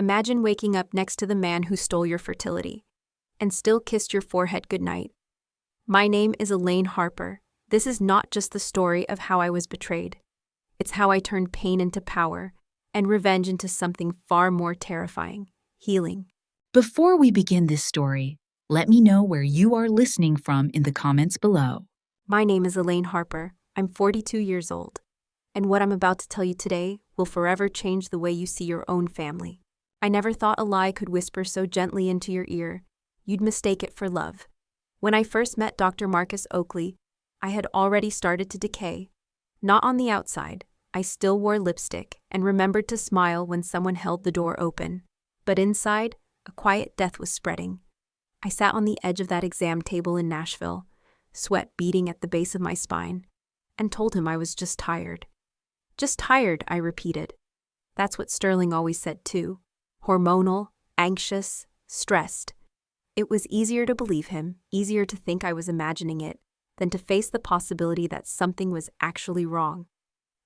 Imagine waking up next to the man who stole your fertility and still kissed your forehead goodnight. My name is Elaine Harper. This is not just the story of how I was betrayed. It's how I turned pain into power and revenge into something far more terrifying, healing. Before we begin this story, let me know where you are listening from in the comments below. My name is Elaine Harper. I'm 42 years old, and what I'm about to tell you today will forever change the way you see your own family. I never thought a lie could whisper so gently into your ear, you'd mistake it for love. When I first met Dr. Marcus Oakley, I had already started to decay. Not on the outside, I still wore lipstick and remembered to smile when someone held the door open. But inside, a quiet death was spreading. I sat on the edge of that exam table in Nashville, sweat beating at the base of my spine, and told him I was just tired. Just tired, I repeated. That's what Sterling always said too. Hormonal, anxious, stressed. It was easier to believe him, easier to think I was imagining it, than to face the possibility that something was actually wrong.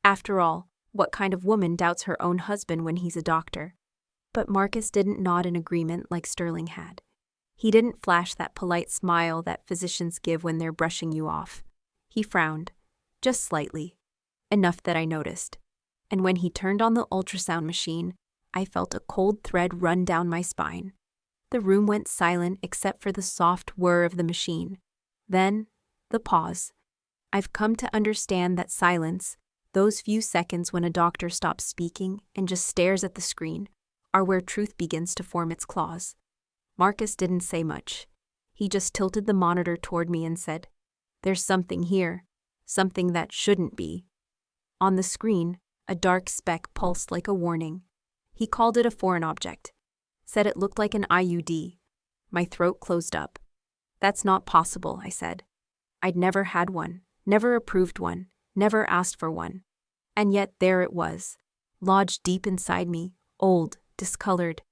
After all, what kind of woman doubts her own husband when he's a doctor? But Marcus didn't nod in agreement like Sterling had. He didn't flash that polite smile that physicians give when they're brushing you off. He frowned, just slightly, enough that I noticed. And when he turned on the ultrasound machine, I felt a cold thread run down my spine. The room went silent except for the soft whir of the machine. Then, the pause. I've come to understand that silence, those few seconds when a doctor stops speaking and just stares at the screen, are where truth begins to form its claws. Marcus didn't say much. He just tilted the monitor toward me and said, "There's something here, something that shouldn't be." On the screen, a dark speck pulsed like a warning. He called it a foreign object, said it looked like an IUD. My throat closed up. "That's not possible," I said. I'd never had one, never approved one, never asked for one. And yet there it was, lodged deep inside me, old, discolored,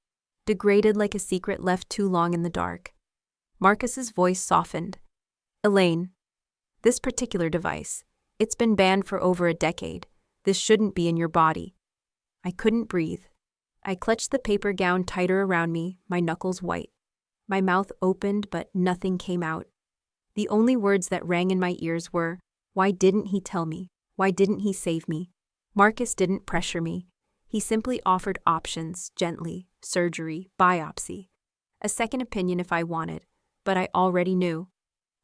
degraded like a secret left too long in the dark. Marcus's voice softened. "Elaine, this particular device, it's been banned for over a decade. This shouldn't be in your body." I couldn't breathe. I clutched the paper gown tighter around me, my knuckles white. My mouth opened, but nothing came out. The only words that rang in my ears were, "Why didn't he tell me? Why didn't he save me?" Marcus didn't pressure me. He simply offered options, gently, surgery, biopsy, a second opinion if I wanted, but I already knew.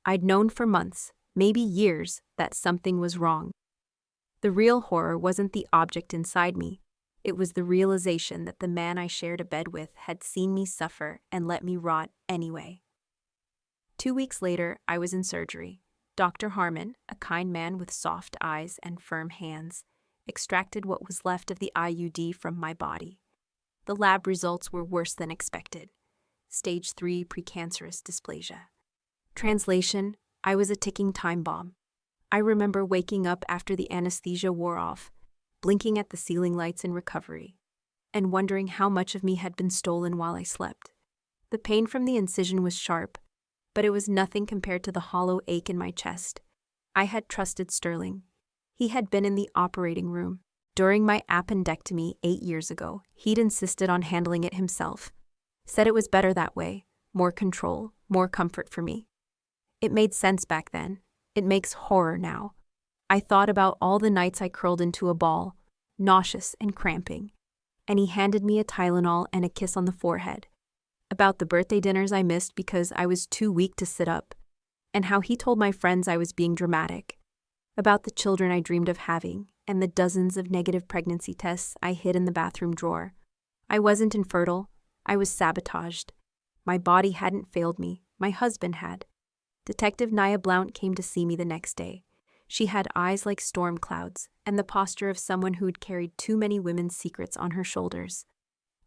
I'd known for months, maybe years, that something was wrong. The real horror wasn't the object inside me. It was the realization that the man I shared a bed with had seen me suffer and let me rot anyway. 2 weeks later, I was in surgery. Dr. Harmon, a kind man with soft eyes and firm hands, extracted what was left of the IUD from my body. The lab results were worse than expected. Stage 3 precancerous dysplasia. Translation: I was a ticking time bomb. I remember waking up after the anesthesia wore off, blinking at the ceiling lights in recovery, and wondering how much of me had been stolen while I slept. The pain from the incision was sharp, but it was nothing compared to the hollow ache in my chest. I had trusted Sterling. He had been in the operating room. During my appendectomy 8 years ago, he'd insisted on handling it himself. Said it was better that way, more control, more comfort for me. It made sense back then. It makes horror now. I thought about all the nights I curled into a ball, nauseous and cramping, and he handed me a Tylenol and a kiss on the forehead. About the birthday dinners I missed because I was too weak to sit up, and how he told my friends I was being dramatic. About the children I dreamed of having, and the dozens of negative pregnancy tests I hid in the bathroom drawer. I wasn't infertile. I was sabotaged. My body hadn't failed me. My husband had. Detective Nia Blount came to see me the next day. She had eyes like storm clouds, and the posture of someone who'd carried too many women's secrets on her shoulders.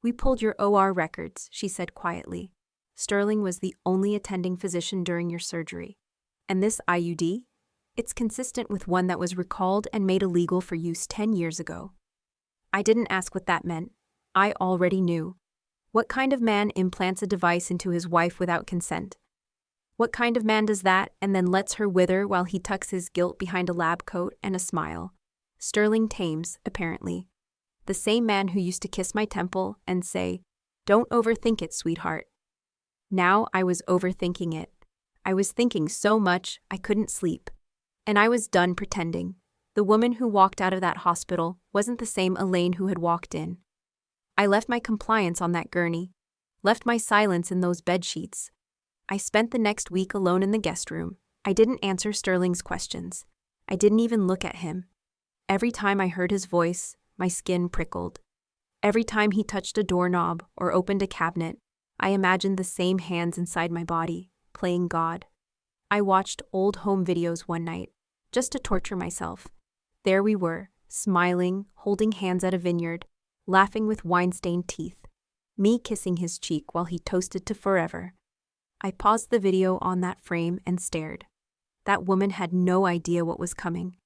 "We pulled your OR records," she said quietly. "Sterling was the only attending physician during your surgery. And this IUD? It's consistent with one that was recalled and made illegal for use 10 years ago." I didn't ask what that meant. I already knew. What kind of man implants a device into his wife without consent? What kind of man does that and then lets her wither while he tucks his guilt behind a lab coat and a smile? Sterling Thames, apparently. The same man who used to kiss my temple and say, Don't overthink it, sweetheart. Now I was overthinking it. I was thinking so much I couldn't sleep. And I was done pretending. The woman who walked out of that hospital wasn't the same Elaine who had walked in. I left my compliance on that gurney, left my silence in those bedsheets. I spent the next week alone in the guest room. I didn't answer Sterling's questions. I didn't even look at him. Every time I heard his voice, my skin prickled. Every time he touched a doorknob or opened a cabinet, I imagined the same hands inside my body, playing God. I watched old home videos one night, just to torture myself. There we were, smiling, holding hands at a vineyard, laughing with wine-stained teeth. Me kissing his cheek while he toasted to forever. I paused the video on that frame and stared. That woman had no idea what was coming.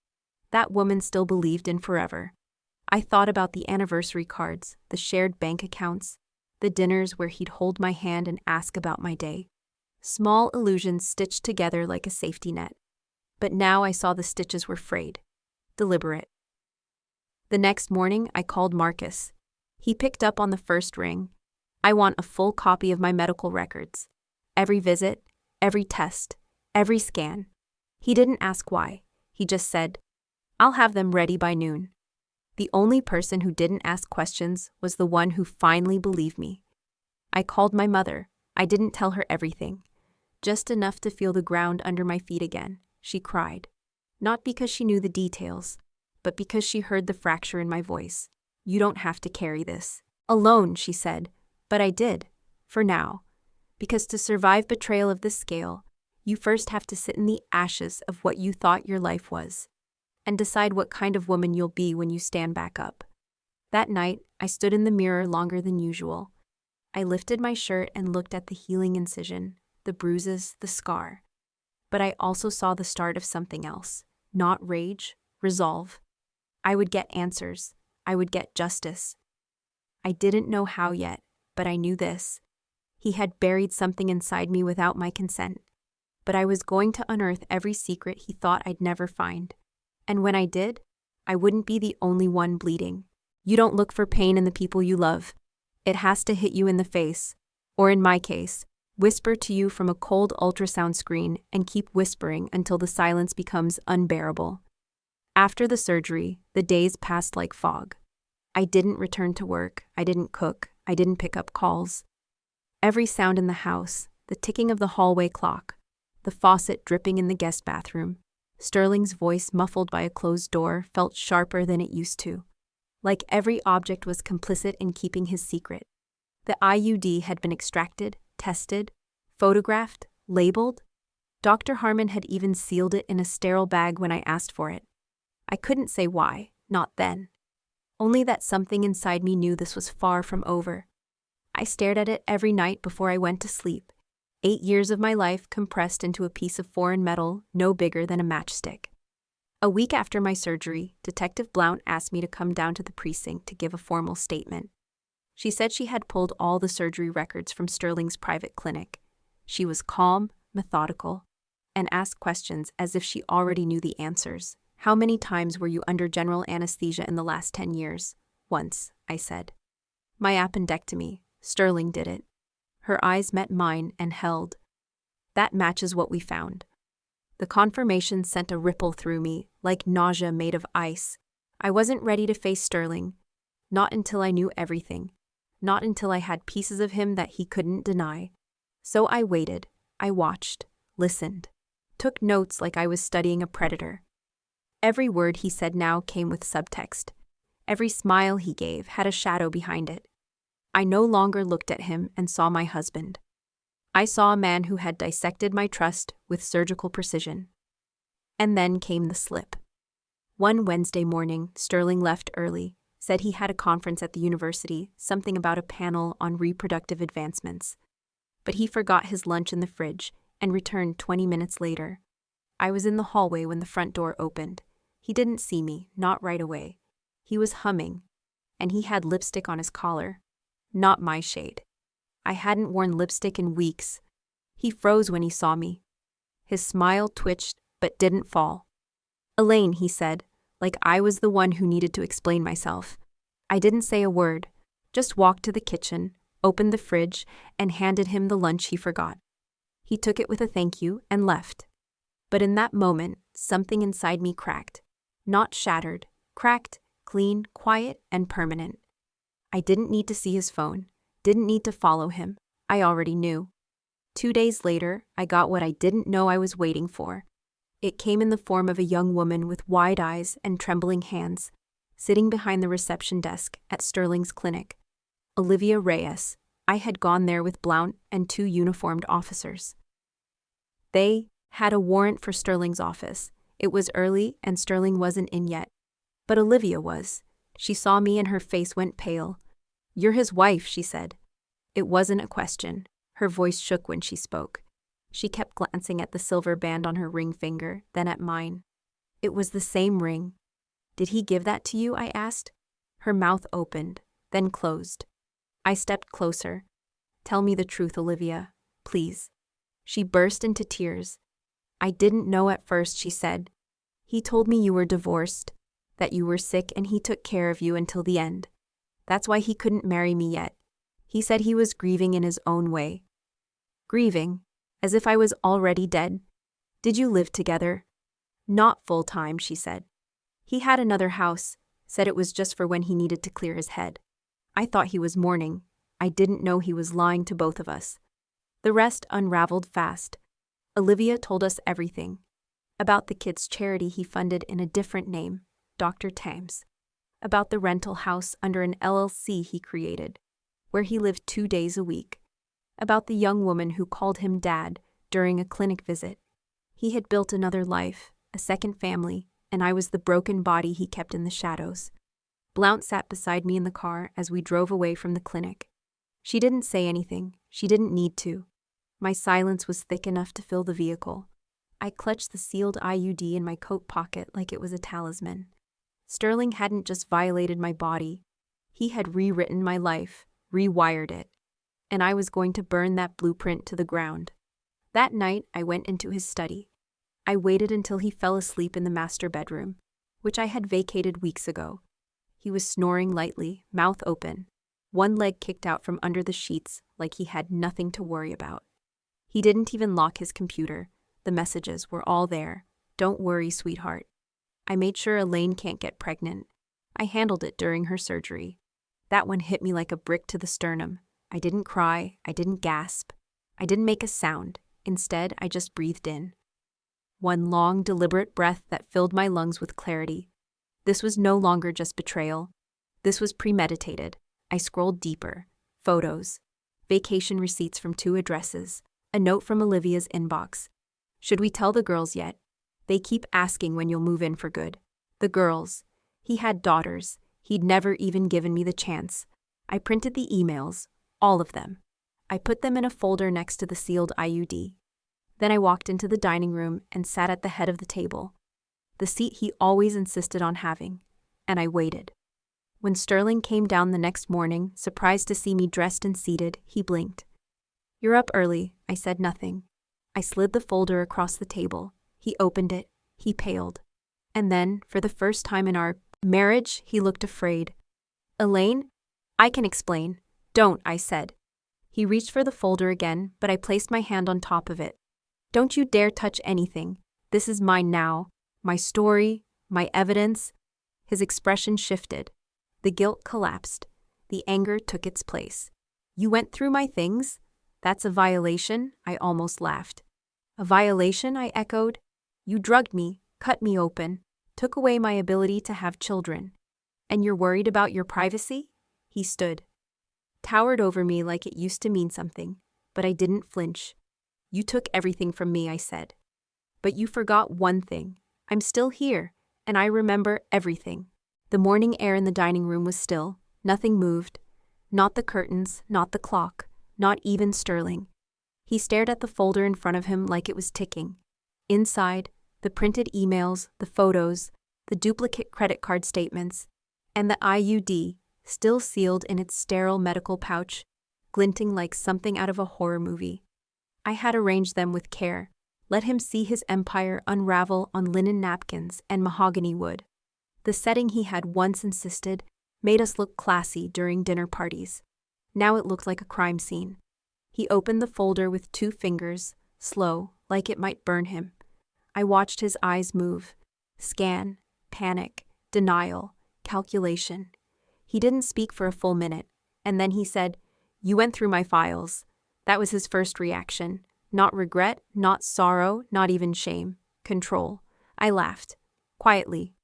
That woman still believed in forever. I thought about the anniversary cards, the shared bank accounts, the dinners where he'd hold my hand and ask about my day. Small illusions stitched together like a safety net. But now I saw the stitches were frayed. Deliberate. The next morning, I called Marcus. He picked up on the first ring. I want a full copy of my medical records. Every visit, every test, every scan. He didn't ask why. He just said, "I'll have them ready by noon." The only person who didn't ask questions was the one who finally believed me. I called my mother. I didn't tell her everything. Just enough to feel the ground under my feet again. She cried. Not because she knew the details, but because she heard the fracture in my voice. "You don't have to carry this alone," she said. But I did, for now. Because to survive betrayal of this scale, you first have to sit in the ashes of what you thought your life was, and decide what kind of woman you'll be when you stand back up. That night, I stood in the mirror longer than usual. I lifted my shirt and looked at the healing incision, the bruises, the scar. But I also saw the start of something else. Not rage, resolve. I would get answers. I would get justice. I didn't know how yet, but I knew this. He had buried something inside me without my consent. But I was going to unearth every secret he thought I'd never find. And when I did, I wouldn't be the only one bleeding. You don't look for pain in the people you love. It has to hit you in the face. Or in my case, whisper to you from a cold ultrasound screen and keep whispering until the silence becomes unbearable. After the surgery, the days passed like fog. I didn't return to work. I didn't cook. I didn't pick up calls. Every sound in the house, the ticking of the hallway clock, the faucet dripping in the guest bathroom, Sterling's voice muffled by a closed door felt sharper than it used to. Like every object was complicit in keeping his secret. The IUD had been extracted, tested, photographed, labeled. Dr. Harmon had even sealed it in a sterile bag when I asked for it. I couldn't say why, not then. Only that something inside me knew this was far from over. I stared at it every night before I went to sleep. 8 years of my life compressed into a piece of foreign metal no bigger than a matchstick. A week after my surgery, Detective Blount asked me to come down to the precinct to give a formal statement. She said she had pulled all the surgery records from Sterling's private clinic. She was calm, methodical, and asked questions as if she already knew the answers. "How many times were you under general anesthesia in the last 10 years? "Once," I said. "My appendectomy. Sterling did it." Her eyes met mine and held. "That matches what we found." The confirmation sent a ripple through me, like nausea made of ice. I wasn't ready to face Sterling. Not until I knew everything. Not until I had pieces of him that he couldn't deny. So I waited. I watched. Listened. Took notes like I was studying a predator. Every word he said now came with subtext. Every smile he gave had a shadow behind it. I no longer looked at him and saw my husband. I saw a man who had dissected my trust with surgical precision. And then came the slip. One Wednesday morning, Sterling left early, said he had a conference at the university, something about a panel on reproductive advancements. But he forgot his lunch in the fridge and returned 20 minutes later. I was in the hallway when the front door opened. He didn't see me, not right away. He was humming, and he had lipstick on his collar. Not my shade. I hadn't worn lipstick in weeks. He froze when he saw me. His smile twitched, but didn't fall. "Elaine," he said, like I was the one who needed to explain myself. I didn't say a word, just walked to the kitchen, opened the fridge, and handed him the lunch he forgot. He took it with a thank you and left. But in that moment, something inside me cracked. Not shattered, cracked, clean, quiet, and permanent. I didn't need to see his phone, didn't need to follow him. I already knew. 2 days later, I got what I didn't know I was waiting for. It came in the form of a young woman with wide eyes and trembling hands, sitting behind the reception desk at Sterling's clinic. Olivia Reyes. I had gone there with Blount and 2 uniformed officers. They had a warrant for Sterling's office. It was early and Sterling wasn't in yet. But Olivia was. She saw me and her face went pale. "You're his wife," she said. It wasn't a question. Her voice shook when she spoke. She kept glancing at the silver band on her ring finger, then at mine. It was the same ring. "Did he give that to you?" I asked. Her mouth opened, then closed. I stepped closer. "Tell me the truth, Olivia, please." She burst into tears. "I didn't know at first," she said. "He told me you were divorced, that you were sick, and he took care of you until the end. That's why he couldn't marry me yet. He said he was grieving in his own way." "Grieving? As if I was already dead? Did you live together?" "Not full time," she said. "He had another house, said it was just for when he needed to clear his head. I thought he was mourning. I didn't know he was lying to both of us." The rest unraveled fast. Olivia told us everything. About the kids' charity he funded in a different name, Dr. Tams. About the rental house under an LLC he created, where he lived 2 days a week. About the young woman who called him Dad during a clinic visit. He had built another life, a second family, and I was the broken body he kept in the shadows. Blount sat beside me in the car as we drove away from the clinic. She didn't say anything. She didn't need to. My silence was thick enough to fill the vehicle. I clutched the sealed IUD in my coat pocket like it was a talisman. Sterling hadn't just violated my body. He had rewritten my life, rewired it. And I was going to burn that blueprint to the ground. That night, I went into his study. I waited until he fell asleep in the master bedroom, which I had vacated weeks ago. He was snoring lightly, mouth open, one leg kicked out from under the sheets like he had nothing to worry about. He didn't even lock his computer. The messages were all there. "Don't worry, sweetheart. I made sure Elaine can't get pregnant. I handled it during her surgery." That one hit me like a brick to the sternum. I didn't cry. I didn't gasp. I didn't make a sound. Instead, I just breathed in. One long, deliberate breath that filled my lungs with clarity. This was no longer just betrayal. This was premeditated. I scrolled deeper. Photos. Vacation receipts from 2 addresses. A note from Olivia's inbox. "Should we tell the girls yet? They keep asking when you'll move in for good." The girls. He had daughters. He'd never even given me the chance. I printed the emails. All of them. I put them in a folder next to the sealed IUD. Then I walked into the dining room and sat at the head of the table, the seat he always insisted on having, and I waited. When Sterling came down the next morning, surprised to see me dressed and seated, he blinked. "You're up early." I said nothing. I slid the folder across the table. He opened it. He paled. And then, for the first time in our marriage, he looked afraid. "Elaine? I can explain." "Don't," I said. He reached for the folder again, but I placed my hand on top of it. "Don't you dare touch anything. This is mine now. My story, my evidence." His expression shifted. The guilt collapsed. The anger took its place. "You went through my things? That's a violation?" I almost laughed. "A violation?" I echoed. "You drugged me, cut me open, took away my ability to have children. And you're worried about your privacy?" He stood. Towered over me like it used to mean something, but I didn't flinch. "You took everything from me," I said. "But you forgot one thing. I'm still here, and I remember everything." The morning air in the dining room was still. Nothing moved. Not the curtains, not the clock, not even Sterling. He stared at the folder in front of him like it was ticking. Inside, the printed emails, the photos, the duplicate credit card statements, and the IUD, still sealed in its sterile medical pouch, glinting like something out of a horror movie. I had arranged them with care, let him see his empire unravel on linen napkins and mahogany wood. The setting he had once insisted made us look classy during dinner parties. Now it looked like a crime scene. He opened the folder with 2 fingers, slow, like it might burn him. I watched his eyes move. Scan, panic, denial, calculation. He didn't speak for a full minute, and then he said, "You went through my files." That was his first reaction. Not regret, not sorrow, not even shame. Control. I laughed. Quietly.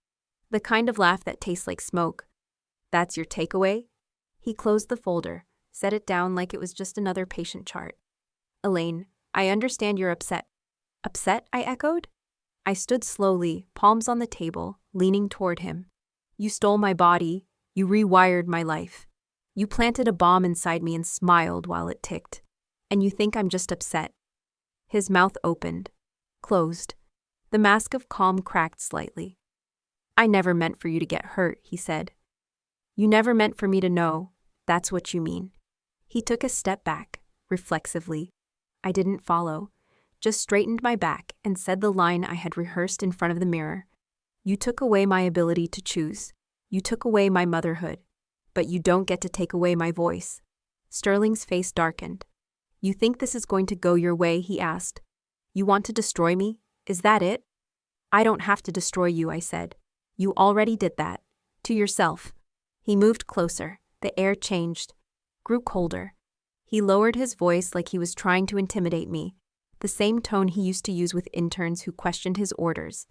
The kind of laugh that tastes like smoke. "That's your takeaway?" He closed the folder, set it down like it was just another patient chart. "Elaine, I understand you're upset." "Upset?" I echoed. I stood slowly, palms on the table, leaning toward him. "You stole my body. You rewired my life. You planted a bomb inside me and smiled while it ticked. And you think I'm just upset." His mouth opened, closed. The mask of calm cracked slightly. "I never meant for you to get hurt," he said. "You never meant for me to know. That's what you mean." He took a step back, reflexively. I didn't follow, just straightened my back and said the line I had rehearsed in front of the mirror. "You took away my ability to choose. You took away my motherhood. But you don't get to take away my voice." Sterling's face darkened. "You think this is going to go your way?" he asked. "You want to destroy me? Is that it?" "I don't have to destroy you," I said. "You already did that. To yourself." He moved closer. The air changed, grew colder. He lowered his voice like he was trying to intimidate me, the same tone he used to use with interns who questioned his orders.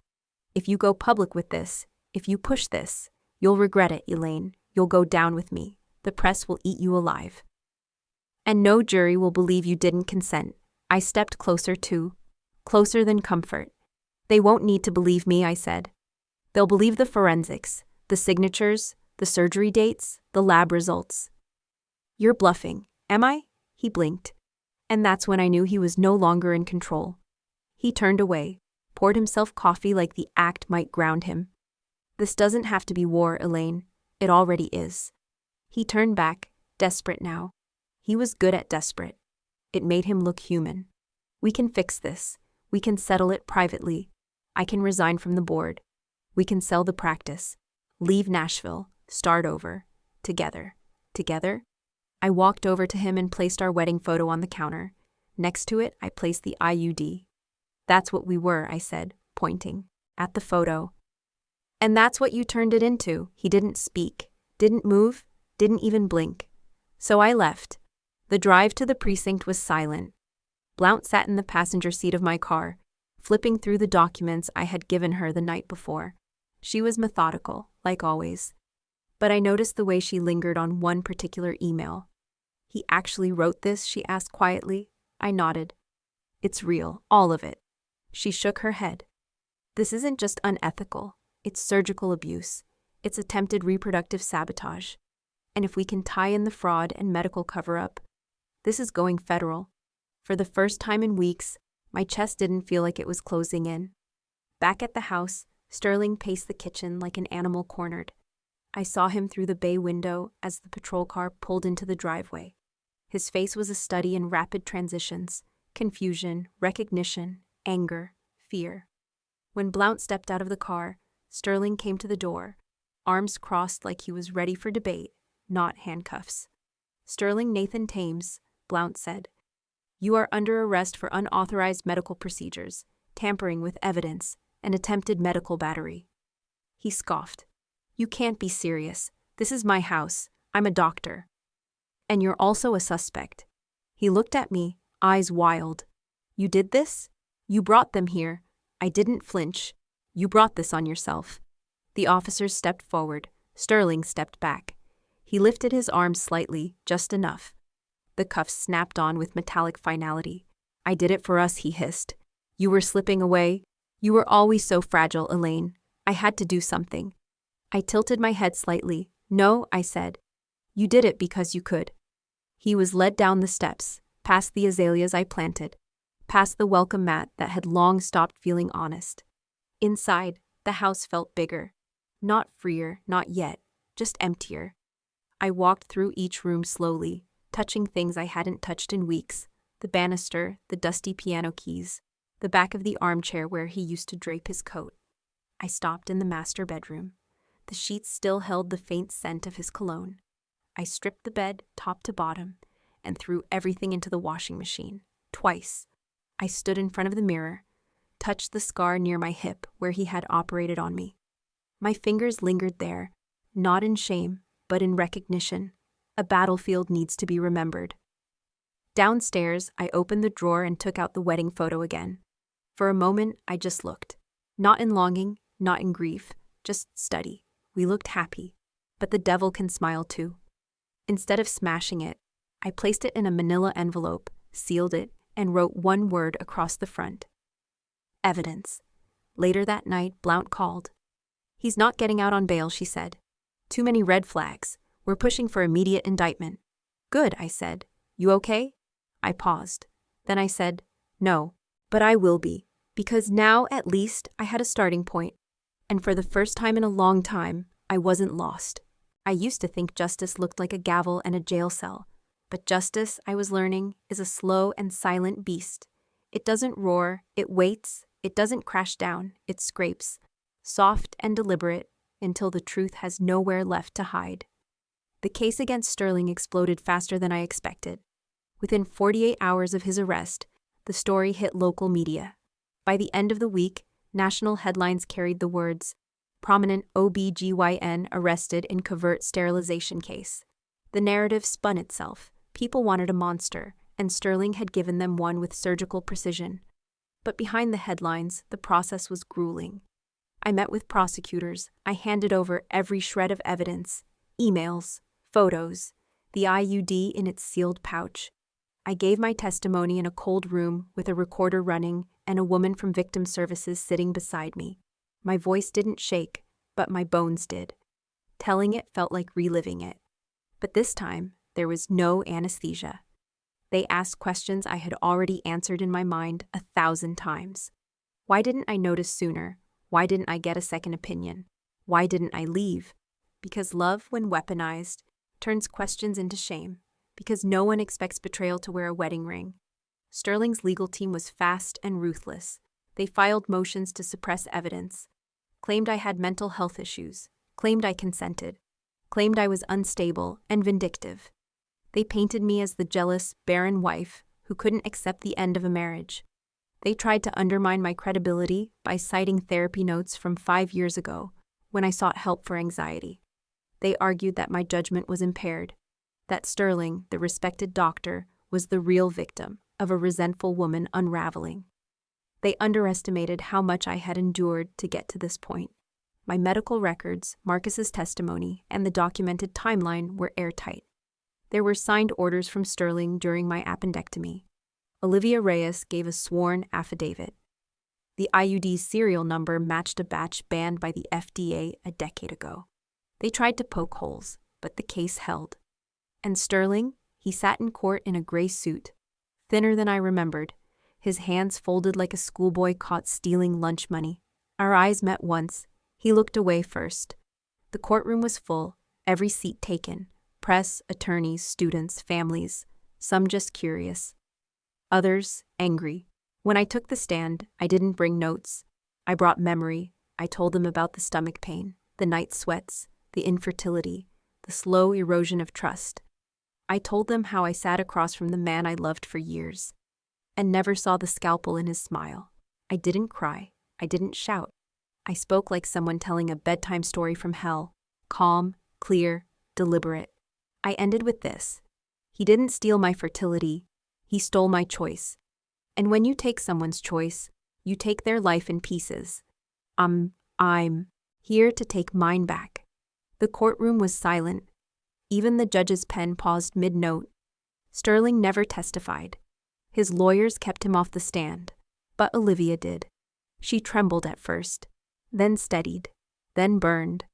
"If you go public with this, if you push this, you'll regret it, Elaine. You'll go down with me. The press will eat you alive. And no jury will believe you didn't consent." I stepped closer too, closer than comfort. "They won't need to believe me," I said. "They'll believe the forensics, the signatures, the surgery dates, the lab results." "You're bluffing, am I?" He blinked. And that's when I knew he was no longer in control. He turned away, poured himself coffee like the act might ground him. "This doesn't have to be war, Elaine. It already is." He turned back, desperate now. He was good at desperate. It made him look human. "We can fix this. We can settle it privately. I can resign from the board. We can sell the practice. Leave Nashville. Start over. Together." Together? I walked over to him and placed our wedding photo on the counter. Next to it, I placed the IUD. "That's what we were," I said, pointing at the photo. "And that's what you turned it into." He didn't speak, didn't move, didn't even blink. So I left. The drive to the precinct was silent. Blount sat in the passenger seat of my car, flipping through the documents I had given her the night before. She was methodical, like always. But I noticed the way she lingered on one particular email. "He actually wrote this?" she asked quietly. I nodded. "It's real, all of it." She shook her head. "This isn't just unethical. It's surgical abuse. It's attempted reproductive sabotage. And if we can tie in the fraud and medical cover-up, this is going federal." For the first time in weeks, my chest didn't feel like it was closing in. Back at the house, Sterling paced the kitchen like an animal cornered. I saw him through the bay window as the patrol car pulled into the driveway. His face was a study in rapid transitions, confusion, recognition, anger, fear. When Blount stepped out of the car, Sterling came to the door, arms crossed like he was ready for debate, not handcuffs. "Sterling Nathan Thames," Blount said. "You are under arrest for unauthorized medical procedures, tampering with evidence, and attempted medical battery." He scoffed. "You can't be serious. This is my house. I'm a doctor." "And you're also a suspect." He looked at me, eyes wild. "You did this? You brought them here." I didn't flinch. "You brought this on yourself." The officers stepped forward. Sterling stepped back. He lifted his arms slightly, just enough. The cuffs snapped on with metallic finality. "I did it for us," he hissed. "You were slipping away. You were always so fragile, Elaine. I had to do something." I tilted my head slightly. "No," I said. "You did it because you could." He was led down the steps, past the azaleas I planted, past the welcome mat that had long stopped feeling honest. Inside, the house felt bigger. Not freer, not yet, just emptier. I walked through each room slowly, touching things I hadn't touched in weeks: the banister, the dusty piano keys, the back of the armchair where he used to drape his coat. I stopped in the master bedroom. The sheets still held the faint scent of his cologne. I stripped the bed, top to bottom, and threw everything into the washing machine. Twice. I stood in front of the mirror, touched the scar near my hip where he had operated on me. My fingers lingered there, not in shame, but in recognition. A battlefield needs to be remembered. Downstairs, I opened the drawer and took out the wedding photo again. For a moment, I just looked. Not in longing, not in grief, just study. We looked happy. But the devil can smile too. Instead of smashing it, I placed it in a manila envelope, sealed it, and wrote one word across the front. Evidence. Later that night, Blount called. "He's not getting out on bail," she said. "Too many red flags. We're pushing for immediate indictment." "Good," I said. "You okay?" I paused. Then I said, "No, but I will be, because now, at least, I had a starting point. And for the first time in a long time, I wasn't lost." I used to think justice looked like a gavel and a jail cell. But justice, I was learning, is a slow and silent beast. It doesn't roar, it waits, it doesn't crash down, it scrapes, soft and deliberate, until the truth has nowhere left to hide. The case against Sterling exploded faster than I expected. Within 48 hours of his arrest, the story hit local media. By the end of the week, national headlines carried the words, "Prominent OB/GYN arrested in covert sterilization case." The narrative spun itself. People wanted a monster, and Sterling had given them one with surgical precision. But behind the headlines, the process was grueling. I met with prosecutors. I handed over every shred of evidence, emails, photos, the IUD in its sealed pouch. I gave my testimony in a cold room with a recorder running and a woman from victim services sitting beside me. My voice didn't shake, but my bones did. Telling it felt like reliving it. But this time, there was no anesthesia. They asked questions I had already answered in my mind 1,000 times. Why didn't I notice sooner? Why didn't I get a second opinion? Why didn't I leave? Because love, when weaponized, turns questions into shame. Because no one expects betrayal to wear a wedding ring. Sterling's legal team was fast and ruthless. They filed motions to suppress evidence, claimed I had mental health issues, claimed I consented, claimed I was unstable and vindictive. They painted me as the jealous, barren wife who couldn't accept the end of a marriage. They tried to undermine my credibility by citing therapy notes from 5 years ago when I sought help for anxiety. They argued that my judgment was impaired, that Sterling, the respected doctor, was the real victim of a resentful woman unraveling. They underestimated how much I had endured to get to this point. My medical records, Marcus's testimony, and the documented timeline were airtight. There were signed orders from Sterling during my appendectomy. Olivia Reyes gave a sworn affidavit. The IUD's serial number matched a batch banned by the FDA a decade ago. They tried to poke holes, but the case held. And Sterling, he sat in court in a gray suit, thinner than I remembered, his hands folded like a schoolboy caught stealing lunch money. Our eyes met once. He looked away first. The courtroom was full, every seat taken. Press, attorneys, students, families, some just curious. Others, angry. When I took the stand, I didn't bring notes. I brought memory. I told them about the stomach pain, the night sweats, the infertility, the slow erosion of trust. I told them how I sat across from the man I loved for years and never saw the scalpel in his smile. I didn't cry. I didn't shout. I spoke like someone telling a bedtime story from hell, calm, clear, deliberate. I ended with this. He didn't steal my fertility. He stole my choice. And when you take someone's choice, you take their life in pieces. I'm here to take mine back. The courtroom was silent. Even the judge's pen paused mid-note. Sterling never testified. His lawyers kept him off the stand, but Olivia did. She trembled at first, then steadied, then burned.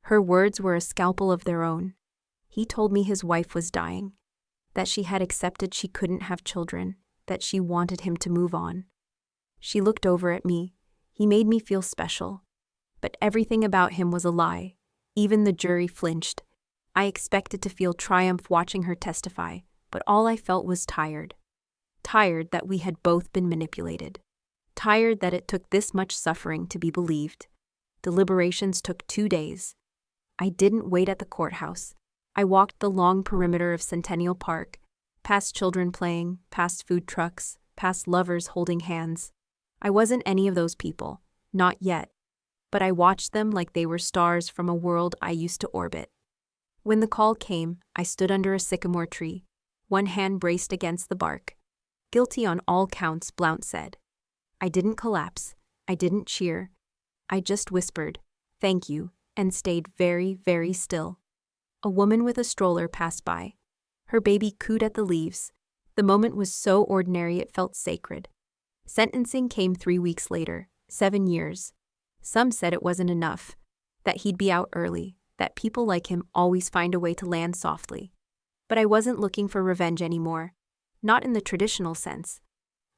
Her words were a scalpel of their own. He told me his wife was dying, that she had accepted she couldn't have children, that she wanted him to move on. She looked over at me. He made me feel special. But everything about him was a lie. Even the jury flinched. I expected to feel triumph watching her testify, but all I felt was tired. Tired that we had both been manipulated. Tired that it took this much suffering to be believed. Deliberations took 2 days. I didn't wait at the courthouse. I walked the long perimeter of Centennial Park, past children playing, past food trucks, past lovers holding hands. I wasn't any of those people, not yet, but I watched them like they were stars from a world I used to orbit. When the call came, I stood under a sycamore tree, one hand braced against the bark. Guilty on all counts, Blount said. I didn't collapse. I didn't cheer. I just whispered, "Thank you," and stayed very, very still. A woman with a stroller passed by. Her baby cooed at the leaves. The moment was so ordinary it felt sacred. Sentencing came 3 weeks later, 7 years. Some said it wasn't enough, that he'd be out early, that people like him always find a way to land softly. But I wasn't looking for revenge anymore, not in the traditional sense.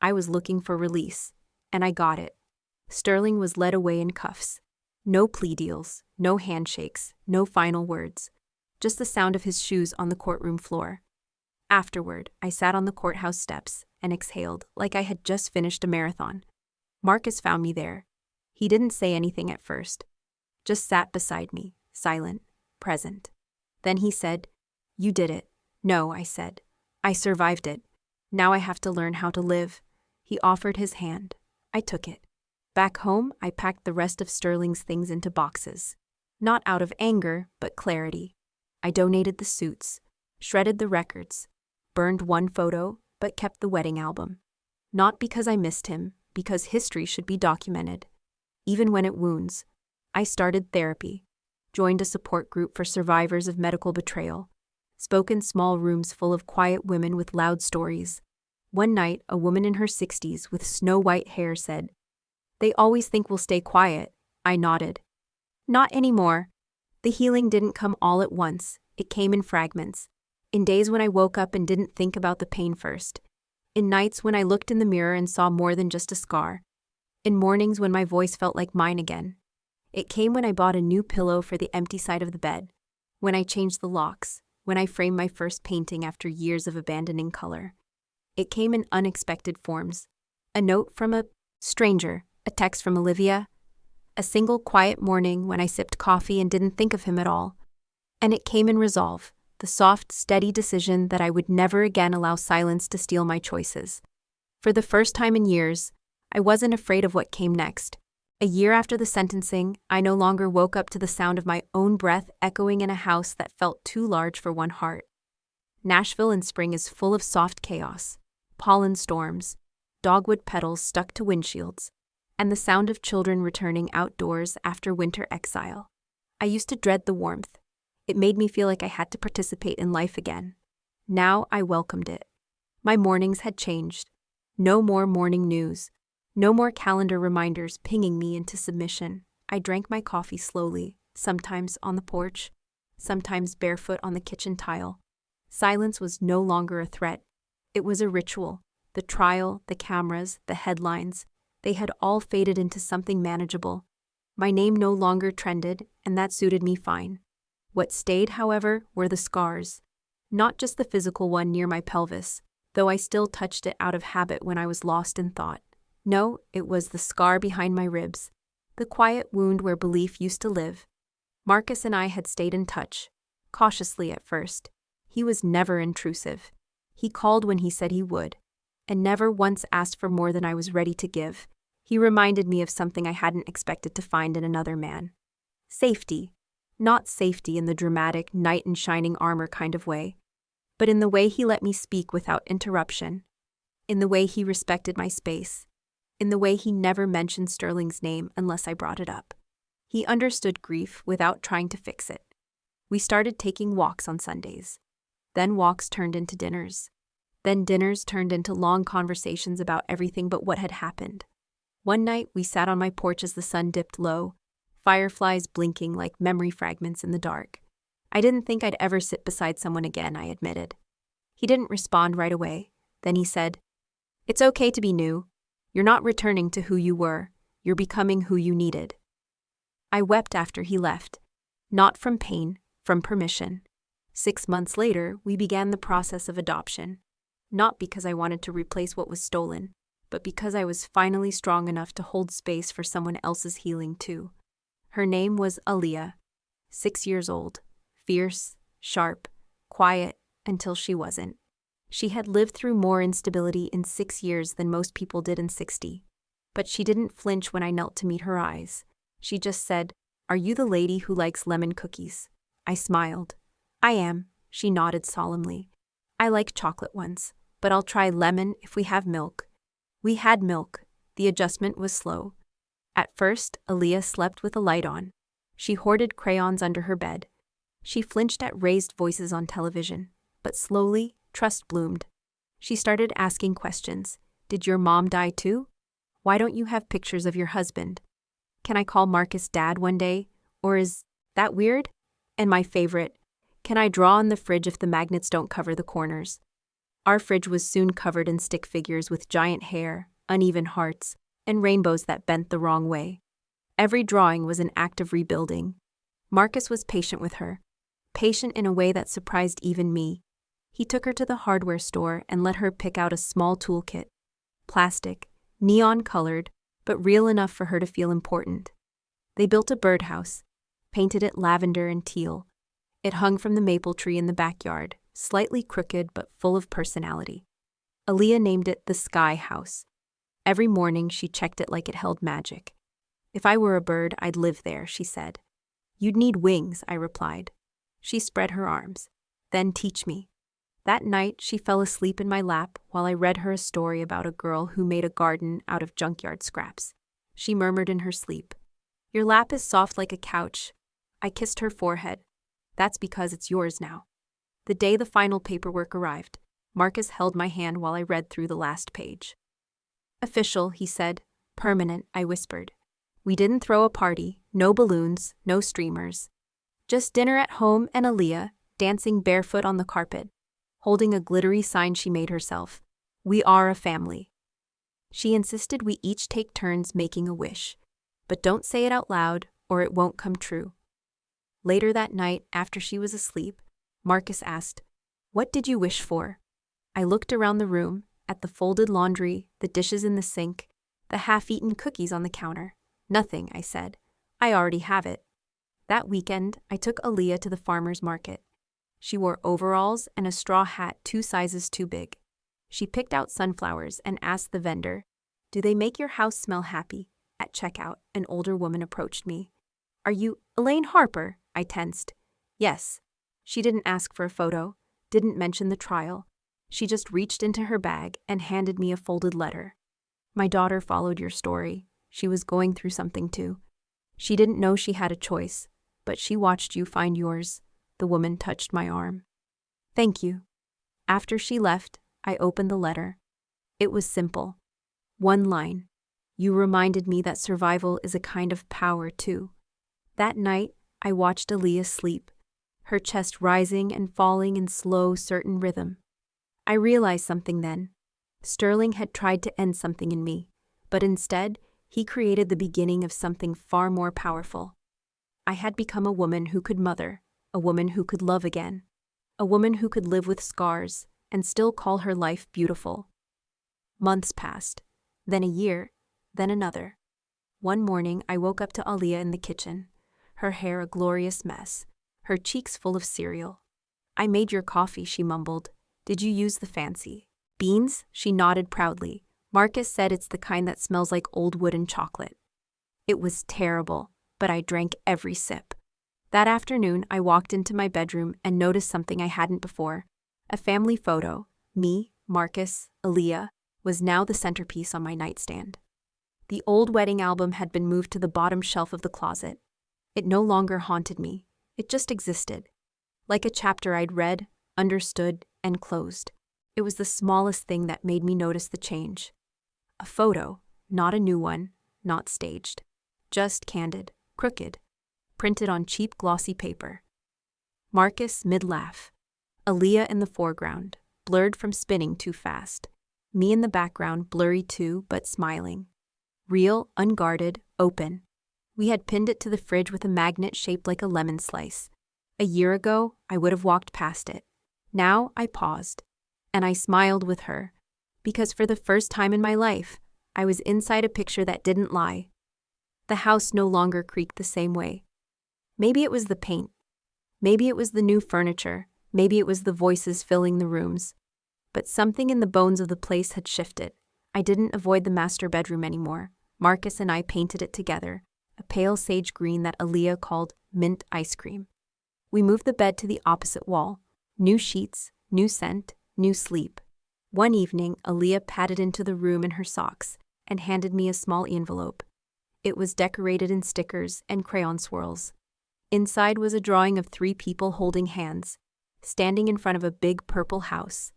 I was looking for release, and I got it. Sterling was led away in cuffs. No plea deals, no handshakes, no final words. Just the sound of his shoes on the courtroom floor. Afterward, I sat on the courthouse steps and exhaled like I had just finished a marathon. Marcus found me there. He didn't say anything at first, just sat beside me, silent, present. Then he said, "You did it." "No," I said. "I survived it. Now I have to learn how to live." He offered his hand. I took it. Back home, I packed the rest of Sterling's things into boxes. Not out of anger, but clarity. I donated the suits, shredded the records, burned one photo, but kept the wedding album. Not because I missed him, because history should be documented. Even when it wounds. I started therapy, joined a support group for survivors of medical betrayal, spoke in small rooms full of quiet women with loud stories. One night, a woman in her 60s with snow-white hair said, "They always think we'll stay quiet." I nodded. Not anymore. The healing didn't come all at once. It came in fragments. In days when I woke up and didn't think about the pain first. In nights when I looked in the mirror and saw more than just a scar. In mornings when my voice felt like mine again. It came when I bought a new pillow for the empty side of the bed. When I changed the locks. When I framed my first painting after years of abandoning color. It came in unexpected forms. A note from a stranger. A text from Olivia. A single quiet morning when I sipped coffee and didn't think of him at all. And it came in resolve, the soft, steady decision that I would never again allow silence to steal my choices. For the first time in years, I wasn't afraid of what came next. A year after the sentencing, I no longer woke up to the sound of my own breath echoing in a house that felt too large for one heart. Nashville in spring is full of soft chaos, pollen storms, dogwood petals stuck to windshields, and the sound of children returning outdoors after winter exile. I used to dread the warmth. It made me feel like I had to participate in life again. Now I welcomed it. My mornings had changed. No more morning news. No more calendar reminders pinging me into submission. I drank my coffee slowly, sometimes on the porch, sometimes barefoot on the kitchen tile. Silence was no longer a threat. It was a ritual. The trial, the cameras, the headlines, they had all faded into something manageable. My name no longer trended, and that suited me fine. What stayed, however, were the scars. Not just the physical one near my pelvis, though I still touched it out of habit when I was lost in thought. No, it was the scar behind my ribs, the quiet wound where belief used to live. Marcus and I had stayed in touch, cautiously at first. He was never intrusive. He called when he said he would, and never once asked for more than I was ready to give. He reminded me of something I hadn't expected to find in another man. Safety. Not safety in the dramatic, knight in shining armor kind of way, but in the way he let me speak without interruption, in the way he respected my space, in the way he never mentioned Sterling's name unless I brought it up. He understood grief without trying to fix it. We started taking walks on Sundays. Then walks turned into dinners. Then dinners turned into long conversations about everything but what had happened. One night, we sat on my porch as the sun dipped low, fireflies blinking like memory fragments in the dark. I didn't think I'd ever sit beside someone again, I admitted. He didn't respond right away. Then he said, "It's okay to be new. You're not returning to who you were. You're becoming who you needed." I wept after he left. Not from pain, from permission. 6 months later, we began the process of adoption. Not because I wanted to replace what was stolen, but because I was finally strong enough to hold space for someone else's healing too. Her name was Aaliyah, 6 years old, fierce, sharp, quiet, until she wasn't. She had lived through more instability in 6 years than most people did in 60. But she didn't flinch when I knelt to meet her eyes. She just said, "Are you the lady who likes lemon cookies?" I smiled. "I am," she nodded solemnly. "I like chocolate ones, but I'll try lemon if we have milk." We had milk. The adjustment was slow. At first, Aaliyah slept with a light on. She hoarded crayons under her bed. She flinched at raised voices on television. But slowly, trust bloomed. She started asking questions. "Did your mom die too? Why don't you have pictures of your husband? Can I call Marcus Dad one day? Or is that weird?" And my favorite, "Can I draw on the fridge if the magnets don't cover the corners?" Our fridge was soon covered in stick figures with giant hair, uneven hearts, and rainbows that bent the wrong way. Every drawing was an act of rebuilding. Marcus was patient with her, patient in a way that surprised even me. He took her to the hardware store and let her pick out a small toolkit. Plastic, neon-colored, but real enough for her to feel important. They built a birdhouse, painted it lavender and teal. It hung from the maple tree in the backyard, slightly crooked but full of personality. Aaliyah named it the Sky House. Every morning she checked it like it held magic. "If I were a bird, I'd live there," she said. "You'd need wings," I replied. She spread her arms. "Then teach me." That night, she fell asleep in my lap while I read her a story about a girl who made a garden out of junkyard scraps. She murmured in her sleep, "Your lap is soft like a couch." I kissed her forehead. "That's because it's yours now." The day the final paperwork arrived, Marcus held my hand while I read through the last page. "Official," he said. "Permanent," I whispered. We didn't throw a party, no balloons, no streamers. Just dinner at home and Aaliyah, dancing barefoot on the carpet, holding a glittery sign she made herself. "We are a family." She insisted we each take turns making a wish, but don't say it out loud or it won't come true. Later that night, after she was asleep, Marcus asked, "What did you wish for?" I looked around the room, at the folded laundry, the dishes in the sink, the half-eaten cookies on the counter. "Nothing," I said. "I already have it." That weekend, I took Aaliyah to the farmer's market. She wore overalls and a straw hat 2 sizes too big. She picked out sunflowers and asked the vendor, "Do they make your house smell happy?" At checkout, an older woman approached me. "Are you Elaine Harper?" I tensed. "Yes." She didn't ask for a photo, didn't mention the trial. She just reached into her bag and handed me a folded letter. "My daughter followed your story. She was going through something too. She didn't know she had a choice, but she watched you find yours." The woman touched my arm. "Thank you." After she left, I opened the letter. It was simple. 1 line. "You reminded me that survival is a kind of power too." That night, I watched Aaliyah sleep, her chest rising and falling in slow, certain rhythm. I realized something then. Sterling had tried to end something in me, but instead, he created the beginning of something far more powerful. I had become a woman who could mother, a woman who could love again, a woman who could live with scars and still call her life beautiful. Months passed, then a year, then another. One morning, I woke up to Aaliyah in the kitchen, her hair a glorious mess, her cheeks full of cereal. "I made your coffee," she mumbled. "Did you use the fancy beans?" She nodded proudly. "Marcus said it's the kind that smells like old wood and chocolate." It was terrible, but I drank every sip. That afternoon, I walked into my bedroom and noticed something I hadn't before. A family photo, me, Marcus, Aaliyah, was now the centerpiece on my nightstand. The old wedding album had been moved to the bottom shelf of the closet. It no longer haunted me. It just existed. Like a chapter I'd read, understood, and closed. It was the smallest thing that made me notice the change. A photo, not a new one, not staged. Just candid, crooked, printed on cheap glossy paper. Marcus mid-laugh. Aaliyah in the foreground, blurred from spinning too fast. Me in the background, blurry too, but smiling. Real, unguarded, open. We had pinned it to the fridge with a magnet shaped like a lemon slice. A year ago, I would have walked past it. Now, I paused. And I smiled with her. Because for the first time in my life, I was inside a picture that didn't lie. The house no longer creaked the same way. Maybe it was the paint. Maybe it was the new furniture, maybe it was the voices filling the rooms. But something in the bones of the place had shifted. I didn't avoid the master bedroom anymore. Marcus and I painted it together, a pale sage green that Aaliyah called mint ice cream. We moved the bed to the opposite wall. New sheets, new scent, new sleep. One evening, Aaliyah padded into the room in her socks and handed me a small envelope. It was decorated in stickers and crayon swirls. Inside was a drawing of 3 people holding hands, standing in front of a big purple house.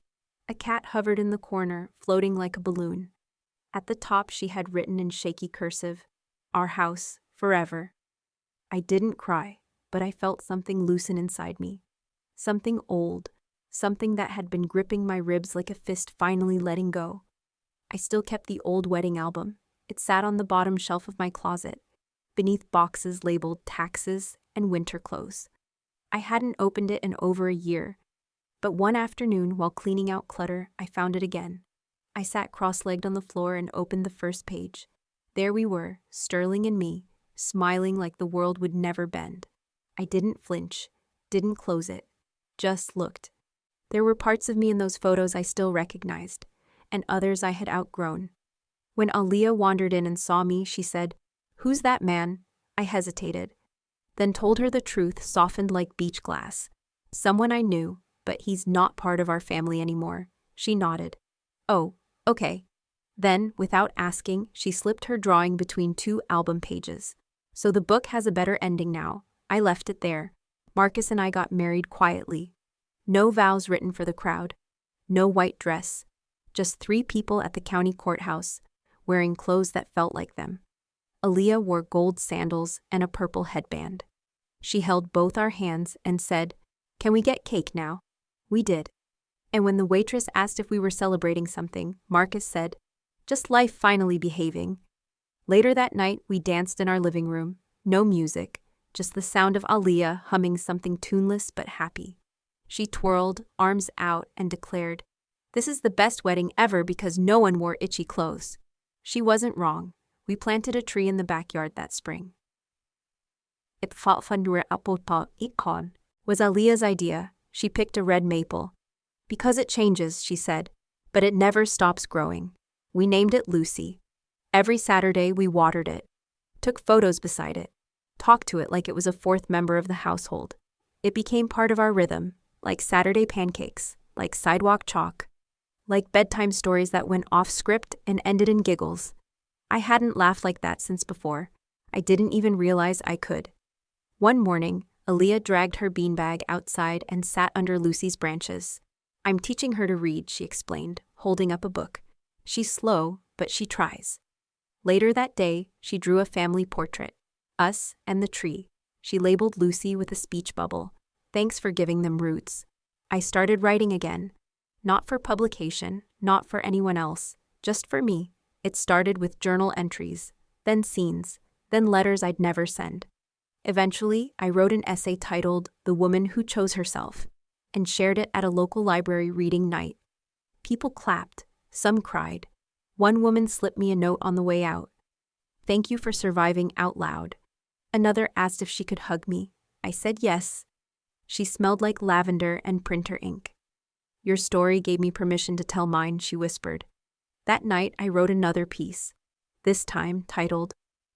A cat hovered in the corner, floating like a balloon. At the top she had written in shaky cursive, "Our house, forever." I didn't cry, but I felt something loosen inside me. Something old, something that had been gripping my ribs like a fist finally letting go. I still kept the old wedding album. It sat on the bottom shelf of my closet, beneath boxes labeled taxes and winter clothes. I hadn't opened it in over a year, but one afternoon while cleaning out clutter, I found it again. I sat cross-legged on the floor and opened the first page. There we were, Sterling and me, smiling like the world would never bend. I didn't flinch, didn't close it, just looked. There were parts of me in those photos I still recognized, and others I had outgrown. When Aaliyah wandered in and saw me, she said, "Who's that man?" I hesitated, then told her the truth softened like beach glass. "Someone I knew, but he's not part of our family anymore." She nodded. "Oh, okay." Then, without asking, she slipped her drawing between 2 album pages. "So the book has a better ending now." I left it there. Marcus and I got married quietly. No vows written for the crowd. No white dress. Just 3 people at the county courthouse, wearing clothes that felt like them. Aaliyah wore gold sandals and a purple headband. She held both our hands and said, "Can we get cake now?" We did. And when the waitress asked if we were celebrating something, Marcus said, "Just life finally behaving." Later that night, we danced in our living room. No music, just the sound of Aaliyah humming something tuneless but happy. She twirled, arms out, and declared, "This is the best wedding ever because no one wore itchy clothes." She wasn't wrong. We planted a tree in the backyard that spring. It was Aaliyah's idea. She picked a red maple. "Because it changes," she said, "but it never stops growing." We named it Lucy. Every Saturday we watered it, took photos beside it, talked to it like it was a 4th member of the household. It became part of our rhythm, like Saturday pancakes, like sidewalk chalk, like bedtime stories that went off script and ended in giggles. I hadn't laughed like that since before. I didn't even realize I could. One morning, Aaliyah dragged her beanbag outside and sat under Lucy's branches. "I'm teaching her to read," she explained, holding up a book. "She's slow, but she tries." Later that day, she drew a family portrait, us and the tree. She labeled Lucy with a speech bubble. "Thanks for giving them roots." I started writing again. Not for publication, not for anyone else, just for me. It started with journal entries, then scenes, then letters I'd never send. Eventually, I wrote an essay titled "The Woman Who Chose Herself" and shared it at a local library reading night. People clapped, some cried. One woman slipped me a note on the way out. "Thank you for surviving out loud." Another asked if she could hug me. I said yes. She smelled like lavender and printer ink. "Your story gave me permission to tell mine," she whispered. That night, I wrote another piece, this time titled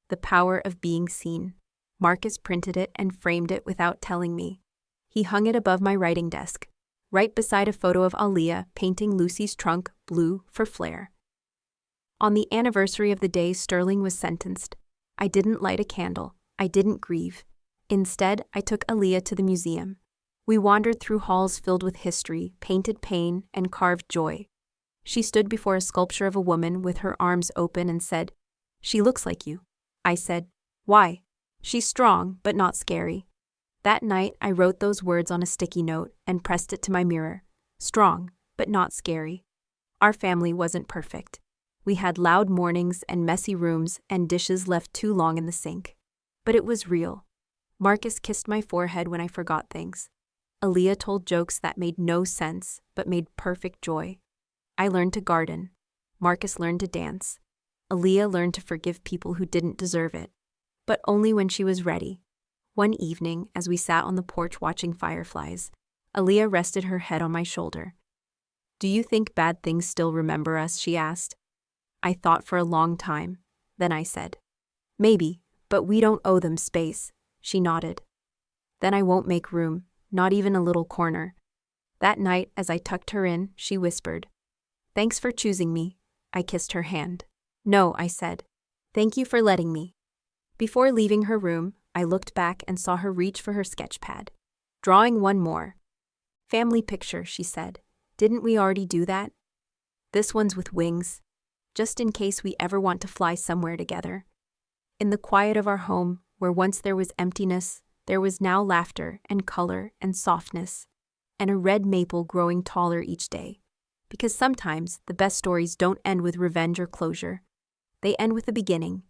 "The Power of Being Seen." Marcus printed it and framed it without telling me. He hung it above my writing desk, right beside a photo of Aaliyah painting Lucy's trunk blue for flair. On the anniversary of the day Sterling was sentenced, I didn't light a candle. I didn't grieve. Instead, I took Aaliyah to the museum. We wandered through halls filled with history, painted pain, and carved joy. She stood before a sculpture of a woman with her arms open and said, "She looks like you." I said, "Why?" "She's strong, but not scary." That night, I wrote those words on a sticky note and pressed it to my mirror. Strong, but not scary. Our family wasn't perfect. We had loud mornings and messy rooms and dishes left too long in the sink. But it was real. Marcus kissed my forehead when I forgot things. Aaliyah told jokes that made no sense, but made perfect joy. I learned to garden. Marcus learned to dance. Aaliyah learned to forgive people who didn't deserve it. But only when she was ready. One evening, as we sat on the porch watching fireflies, Aaliyah rested her head on my shoulder. "Do you think bad things still remember us?" she asked. I thought for a long time. Then I said, "Maybe, but we don't owe them space." She nodded. "Then I won't make room, not even a little corner." That night, as I tucked her in, she whispered, "Thanks for choosing me." I kissed her hand. "No," I said. "Thank you for letting me." Before leaving her room, I looked back and saw her reach for her sketch pad. "Drawing one more." "Family picture," she said. "Didn't we already do that?" "This one's with wings, just in case we ever want to fly somewhere together." In the quiet of our home, where once there was emptiness, there was now laughter and color and softness, and a red maple growing taller each day. Because sometimes the best stories don't end with revenge or closure. They end with a beginning,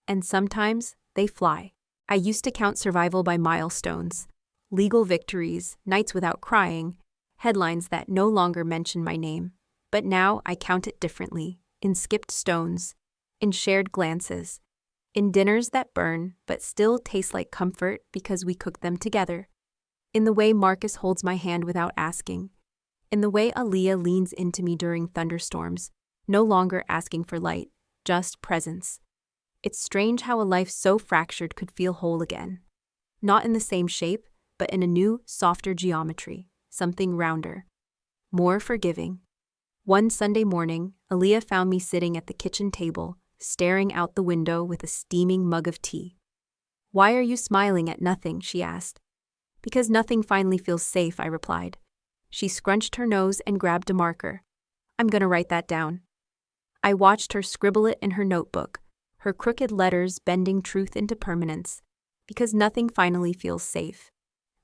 and sometimes they fly. I used to count survival by milestones, legal victories, nights without crying, headlines that no longer mention my name. But now I count it differently, in skipped stones, in shared glances, in dinners that burn but still taste like comfort because we cooked them together, in the way Marcus holds my hand without asking, in the way Aaliyah leans into me during thunderstorms, no longer asking for light, just presence. It's strange how a life so fractured could feel whole again. Not in the same shape, but in a new, softer geometry, something rounder, more forgiving. One Sunday morning, Aaliyah found me sitting at the kitchen table, staring out the window with a steaming mug of tea. "Why are you smiling at nothing?" she asked. "Because nothing finally feels safe," I replied. She scrunched her nose and grabbed a marker. "I'm gonna write that down." I watched her scribble it in her notebook, her crooked letters bending truth into permanence. Because nothing finally feels safe.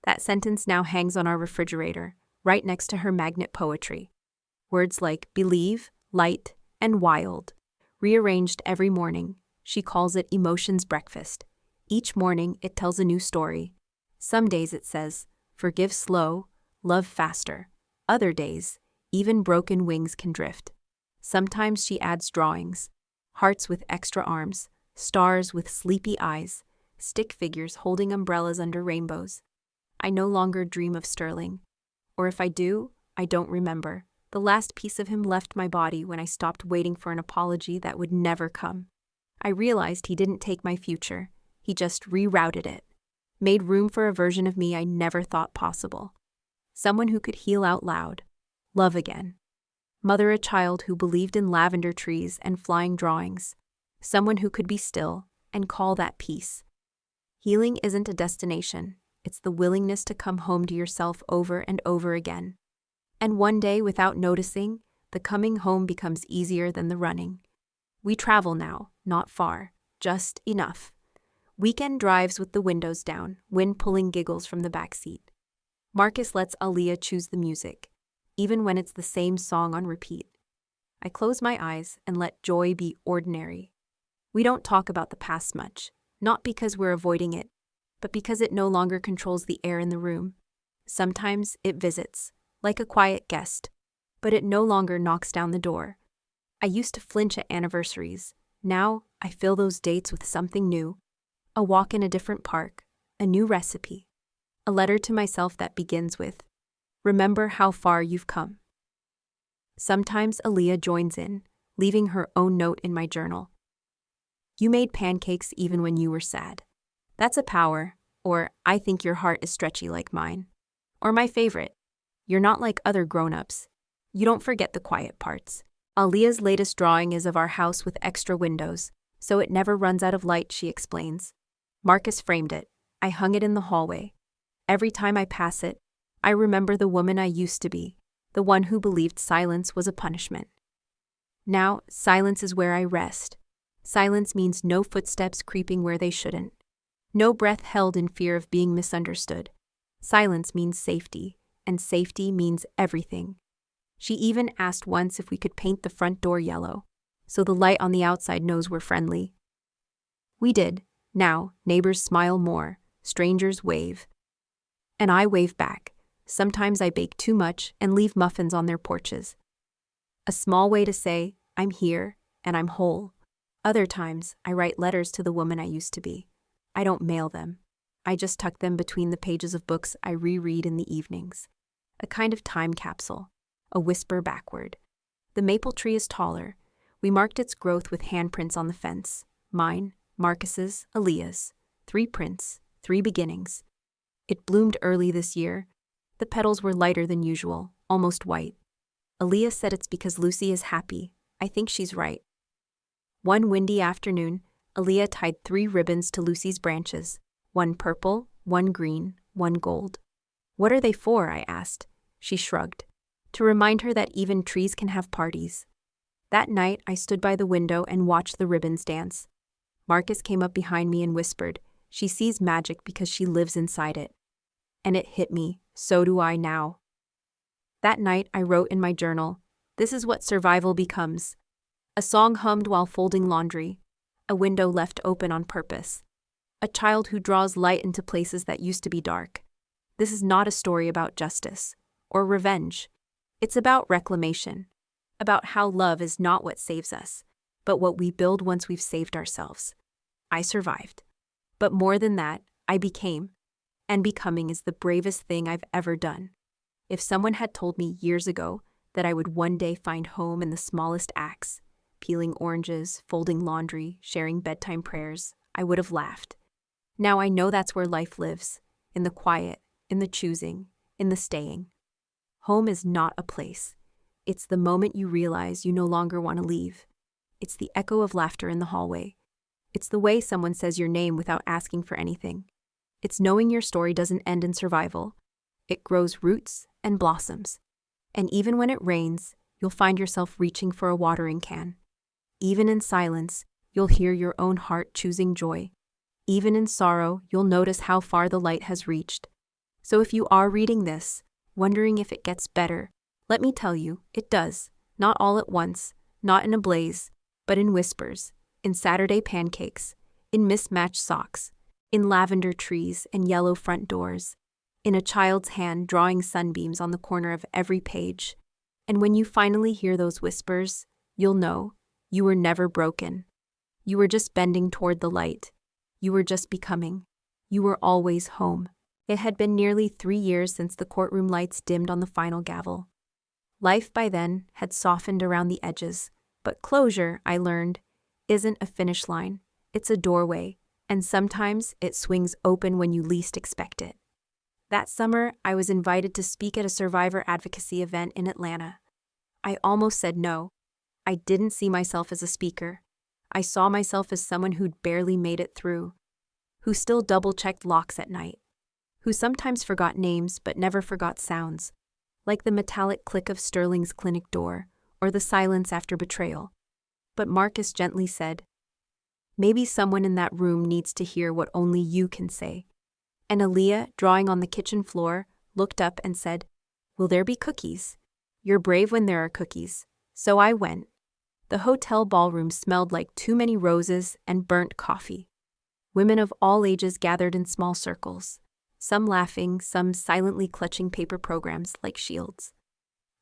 That sentence now hangs on our refrigerator, right next to her magnet poetry. Words like believe, light, and wild. Rearranged every morning, she calls it emotions breakfast. Each morning, it tells a new story. Some days it says, forgive slow, love faster. Other days, even broken wings can drift. Sometimes she adds drawings, hearts with extra arms, stars with sleepy eyes, stick figures holding umbrellas under rainbows. I no longer dream of Sterling. Or if I do, I don't remember. The last piece of him left my body when I stopped waiting for an apology that would never come. I realized he didn't take my future. He just rerouted it. Made room for a version of me I never thought possible. Someone who could heal out loud. Love again. Mother a child who believed in lavender trees and flying drawings. Someone who could be still and call that peace. Healing isn't a destination. It's the willingness to come home to yourself over and over again. And one day, without noticing, the coming home becomes easier than the running. We travel now, not far, just enough. Weekend drives with the windows down, wind pulling giggles from the backseat. Marcus lets Aaliyah choose the music, even when it's the same song on repeat. I close my eyes and let joy be ordinary. We don't talk about the past much, not because we're avoiding it, but because it no longer controls the air in the room. Sometimes it visits, like a quiet guest, but it no longer knocks down the door. I used to flinch at anniversaries. Now I fill those dates with something new. A walk in a different park, a new recipe, a letter to myself that begins with, remember how far you've come. Sometimes Aaliyah joins in, leaving her own note in my journal. You made pancakes even when you were sad. That's a power, or I think your heart is stretchy like mine. Or my favorite, you're not like other grown-ups. You don't forget the quiet parts. Aaliyah's latest drawing is of our house with extra windows, so it never runs out of light, she explains. Marcus framed it. I hung it in the hallway. Every time I pass it, I remember the woman I used to be, the one who believed silence was a punishment. Now, silence is where I rest. Silence means no footsteps creeping where they shouldn't. No breath held in fear of being misunderstood. Silence means safety, and safety means everything. She even asked once if we could paint the front door yellow, so the light on the outside knows we're friendly. We did. Now, neighbors smile more, strangers wave. And I wave back. Sometimes I bake too much and leave muffins on their porches. A small way to say, I'm here, and I'm whole. Other times, I write letters to the woman I used to be. I don't mail them. I just tuck them between the pages of books I reread in the evenings. A kind of time capsule, a whisper backward. The maple tree is taller. We marked its growth with handprints on the fence. Mine, Marcus's, Aaliyah's. 3 prints, 3 beginnings. It bloomed early this year. The petals were lighter than usual, almost white. Aaliyah said it's because Lucy is happy. I think she's right. One windy afternoon, Aaliyah tied 3 ribbons to Lucy's branches. 1 purple, 1 green, 1 gold. What are they for? I asked. She shrugged. To remind her that even trees can have parties. That night, I stood by the window and watched the ribbons dance. Marcus came up behind me and whispered, "She sees magic because she lives inside it." And it hit me, so do I now. That night, I wrote in my journal, "This is what survival becomes." A song hummed while folding laundry. A window left open on purpose. A child who draws light into places that used to be dark. This is not a story about justice or revenge. It's about reclamation, about how love is not what saves us, but what we build once we've saved ourselves. I survived. But more than that, I became. And becoming is the bravest thing I've ever done. If someone had told me years ago that I would one day find home in the smallest acts, peeling oranges, folding laundry, sharing bedtime prayers, I would have laughed. Now I know that's where life lives, in the quiet, in the choosing, in the staying. Home is not a place. It's the moment you realize you no longer want to leave. It's the echo of laughter in the hallway. It's the way someone says your name without asking for anything. It's knowing your story doesn't end in survival. It grows roots and blossoms. And even when it rains, you'll find yourself reaching for a watering can. Even in silence, you'll hear your own heart choosing joy. Even in sorrow, you'll notice how far the light has reached. So if you are reading this, wondering if it gets better, let me tell you, it does. Not all at once, not in a blaze, but in whispers, in Saturday pancakes, in mismatched socks, in lavender trees and yellow front doors, in a child's hand drawing sunbeams on the corner of every page. And when you finally hear those whispers, you'll know you were never broken. You were just bending toward the light. You were just becoming. You were always home. It had been nearly 3 years since the courtroom lights dimmed on the final gavel. Life by then had softened around the edges, but closure, I learned, isn't a finish line. It's a doorway, and sometimes it swings open when you least expect it. That summer, I was invited to speak at a survivor advocacy event in Atlanta. I almost said no. I didn't see myself as a speaker. I saw myself as someone who'd barely made it through, who still double-checked locks at night, who sometimes forgot names but never forgot sounds, like the metallic click of Sterling's clinic door or the silence after betrayal. But Marcus gently said, "Maybe someone in that room needs to hear what only you can say." And Aaliyah, drawing on the kitchen floor, looked up and said, "Will there be cookies? You're brave when there are cookies." So I went. The hotel ballroom smelled like too many roses and burnt coffee. Women of all ages gathered in small circles, some laughing, some silently clutching paper programs like shields.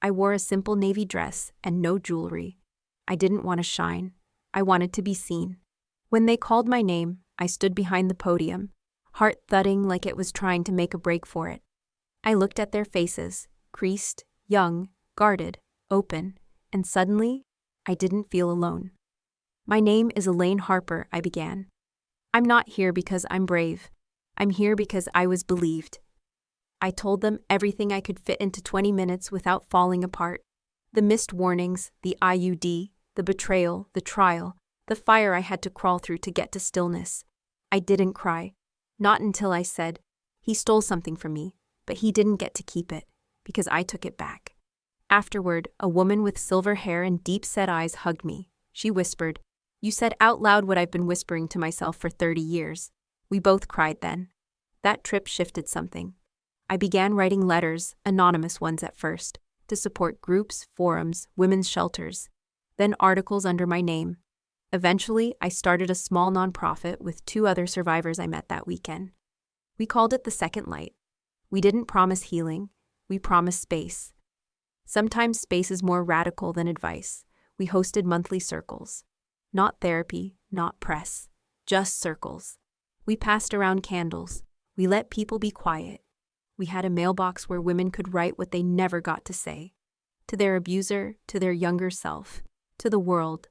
I wore a simple navy dress and no jewelry. I didn't want to shine. I wanted to be seen. When they called my name, I stood behind the podium, heart thudding like it was trying to make a break for it. I looked at their faces, creased, young, guarded, open, and suddenly, I didn't feel alone. "My name is Elaine Harper," I began. "I'm not here because I'm brave. I'm here because I was believed." I told them everything I could fit into 20 minutes without falling apart. The missed warnings, the IUD, the betrayal, the trial, the fire I had to crawl through to get to stillness. I didn't cry. Not until I said, "He stole something from me, but he didn't get to keep it, because I took it back." Afterward, a woman with silver hair and deep-set eyes hugged me. She whispered, "You said out loud what I've been whispering to myself for 30 years. We both cried then. That trip shifted something. I began writing letters, anonymous ones at first, to support groups, forums, women's shelters, then articles under my name. Eventually, I started a small nonprofit with 2 other survivors I met that weekend. We called it The Second Light. We didn't promise healing, we promised space. Sometimes space is more radical than advice. We hosted monthly circles. Not therapy, not press, just circles. We passed around candles, We let people be quiet. We had a mailbox where women could write what they never got to say. To their abuser, to their younger self, to the world.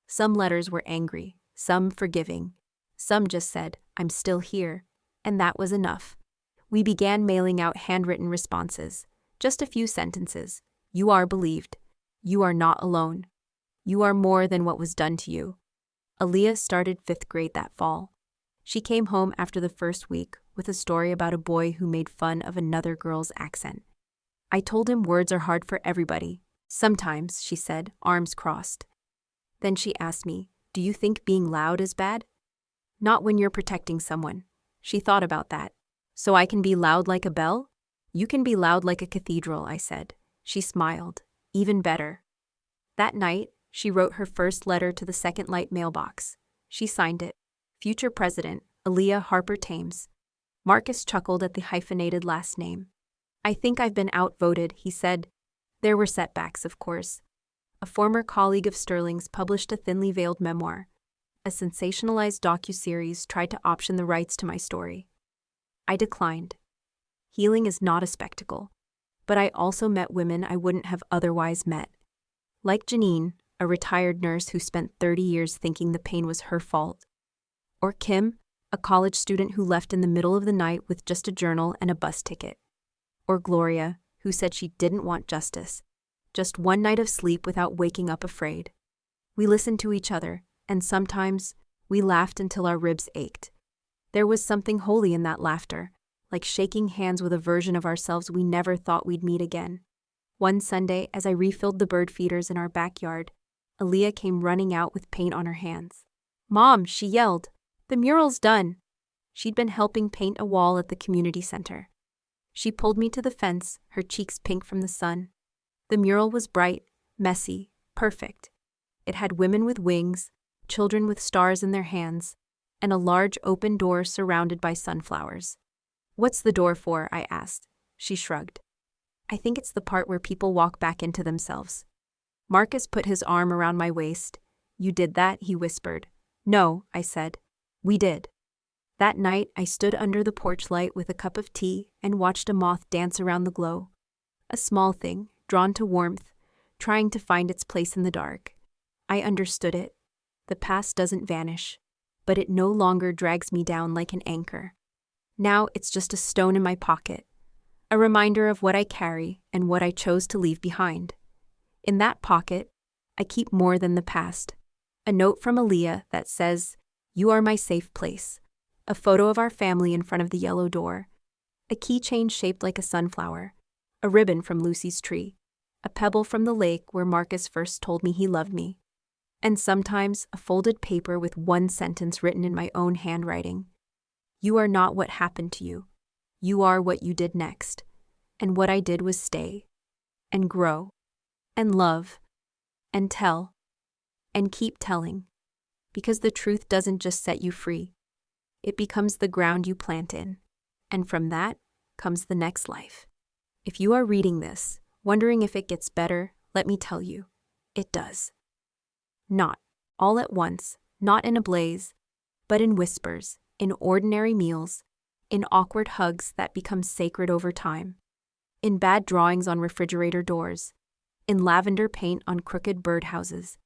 Some letters were angry, some forgiving. Some just said, "I'm still here," and that was enough. We began mailing out handwritten responses. Just a few sentences. You are believed. You are not alone. You are more than what was done to you. Aaliyah started 5th grade that fall. She came home after the first week with a story about a boy who made fun of another girl's accent. I told him words are hard for everybody. Sometimes, she said, arms crossed. Then she asked me, "Do you think being loud is bad?" "Not when you're protecting someone." She thought about that. "So I can be loud like a bell?" "You can be loud like a cathedral," I said. She smiled. "Even better." That night, she wrote her first letter to the Second Light mailbox. She signed it, Future President, Aaliyah Harper Thames. Marcus chuckled at the hyphenated last name. "I think I've been outvoted," he said. There were setbacks, of course. A former colleague of Sterling's published a thinly veiled memoir. A sensationalized docuseries tried to option the rights to my story. I declined. Healing is not a spectacle, but I also met women I wouldn't have otherwise met. Like Janine, a retired nurse who spent 30 years thinking the pain was her fault. Or Kim, a college student who left in the middle of the night with just a journal and a bus ticket. Or Gloria, who said she didn't want justice, just one night of sleep without waking up afraid. We listened to each other, and sometimes we laughed until our ribs ached. There was something holy in that laughter, like shaking hands with a version of ourselves we never thought we'd meet again. One Sunday, as I refilled the bird feeders in our backyard, Aaliyah came running out with paint on her hands. "Mom," she yelled, "the mural's done." She'd been helping paint a wall at the community center. She pulled me to the fence, her cheeks pink from the sun. The mural was bright, messy, perfect. It had women with wings, children with stars in their hands, and a large open door surrounded by sunflowers. "What's the door for?" I asked. She shrugged. "I think it's the part where people walk back into themselves." Marcus put his arm around my waist. "You did that?" he whispered. "No," I said. "We did." That night, I stood under the porch light with a cup of tea and watched a moth dance around the glow. A small thing, drawn to warmth, trying to find its place in the dark. I understood it. The past doesn't vanish, but it no longer drags me down like an anchor. Now it's just a stone in my pocket, a reminder of what I carry and what I chose to leave behind. In that pocket, I keep more than the past. A note from Aaliyah that says, "You are my safe place." A photo of our family in front of the yellow door. A keychain shaped like a sunflower. A ribbon from Lucy's tree. A pebble from the lake where Marcus first told me he loved me. And sometimes a folded paper with one sentence written in my own handwriting. "You are not what happened to you. You are what you did next." And what I did was stay. And grow. And love. And tell. And keep telling. Because the truth doesn't just set you free. It becomes the ground you plant in. And from that comes the next life. If you are reading this, wondering if it gets better, let me tell you, it does. Not all at once, not in a blaze, but in whispers, in ordinary meals, in awkward hugs that become sacred over time, in bad drawings on refrigerator doors, in lavender paint on crooked birdhouses,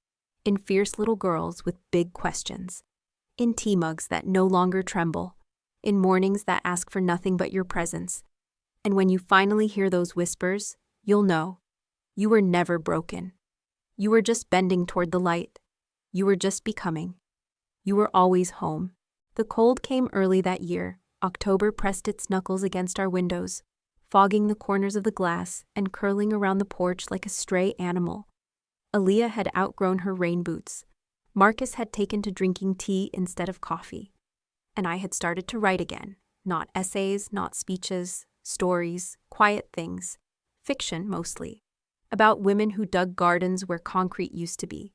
in fierce little girls with big questions, in tea mugs that no longer tremble, in mornings that ask for nothing but your presence. And when you finally hear those whispers, you'll know. You were never broken. You were just bending toward the light. You were just becoming. You were always home. The cold came early that year. October pressed its knuckles against our windows, fogging the corners of the glass and curling around the porch like a stray animal. Aaliyah had outgrown her rain boots. Marcus had taken to drinking tea instead of coffee. And I had started to write again. Not essays, not speeches, stories, quiet things. Fiction, mostly. About women who dug gardens where concrete used to be.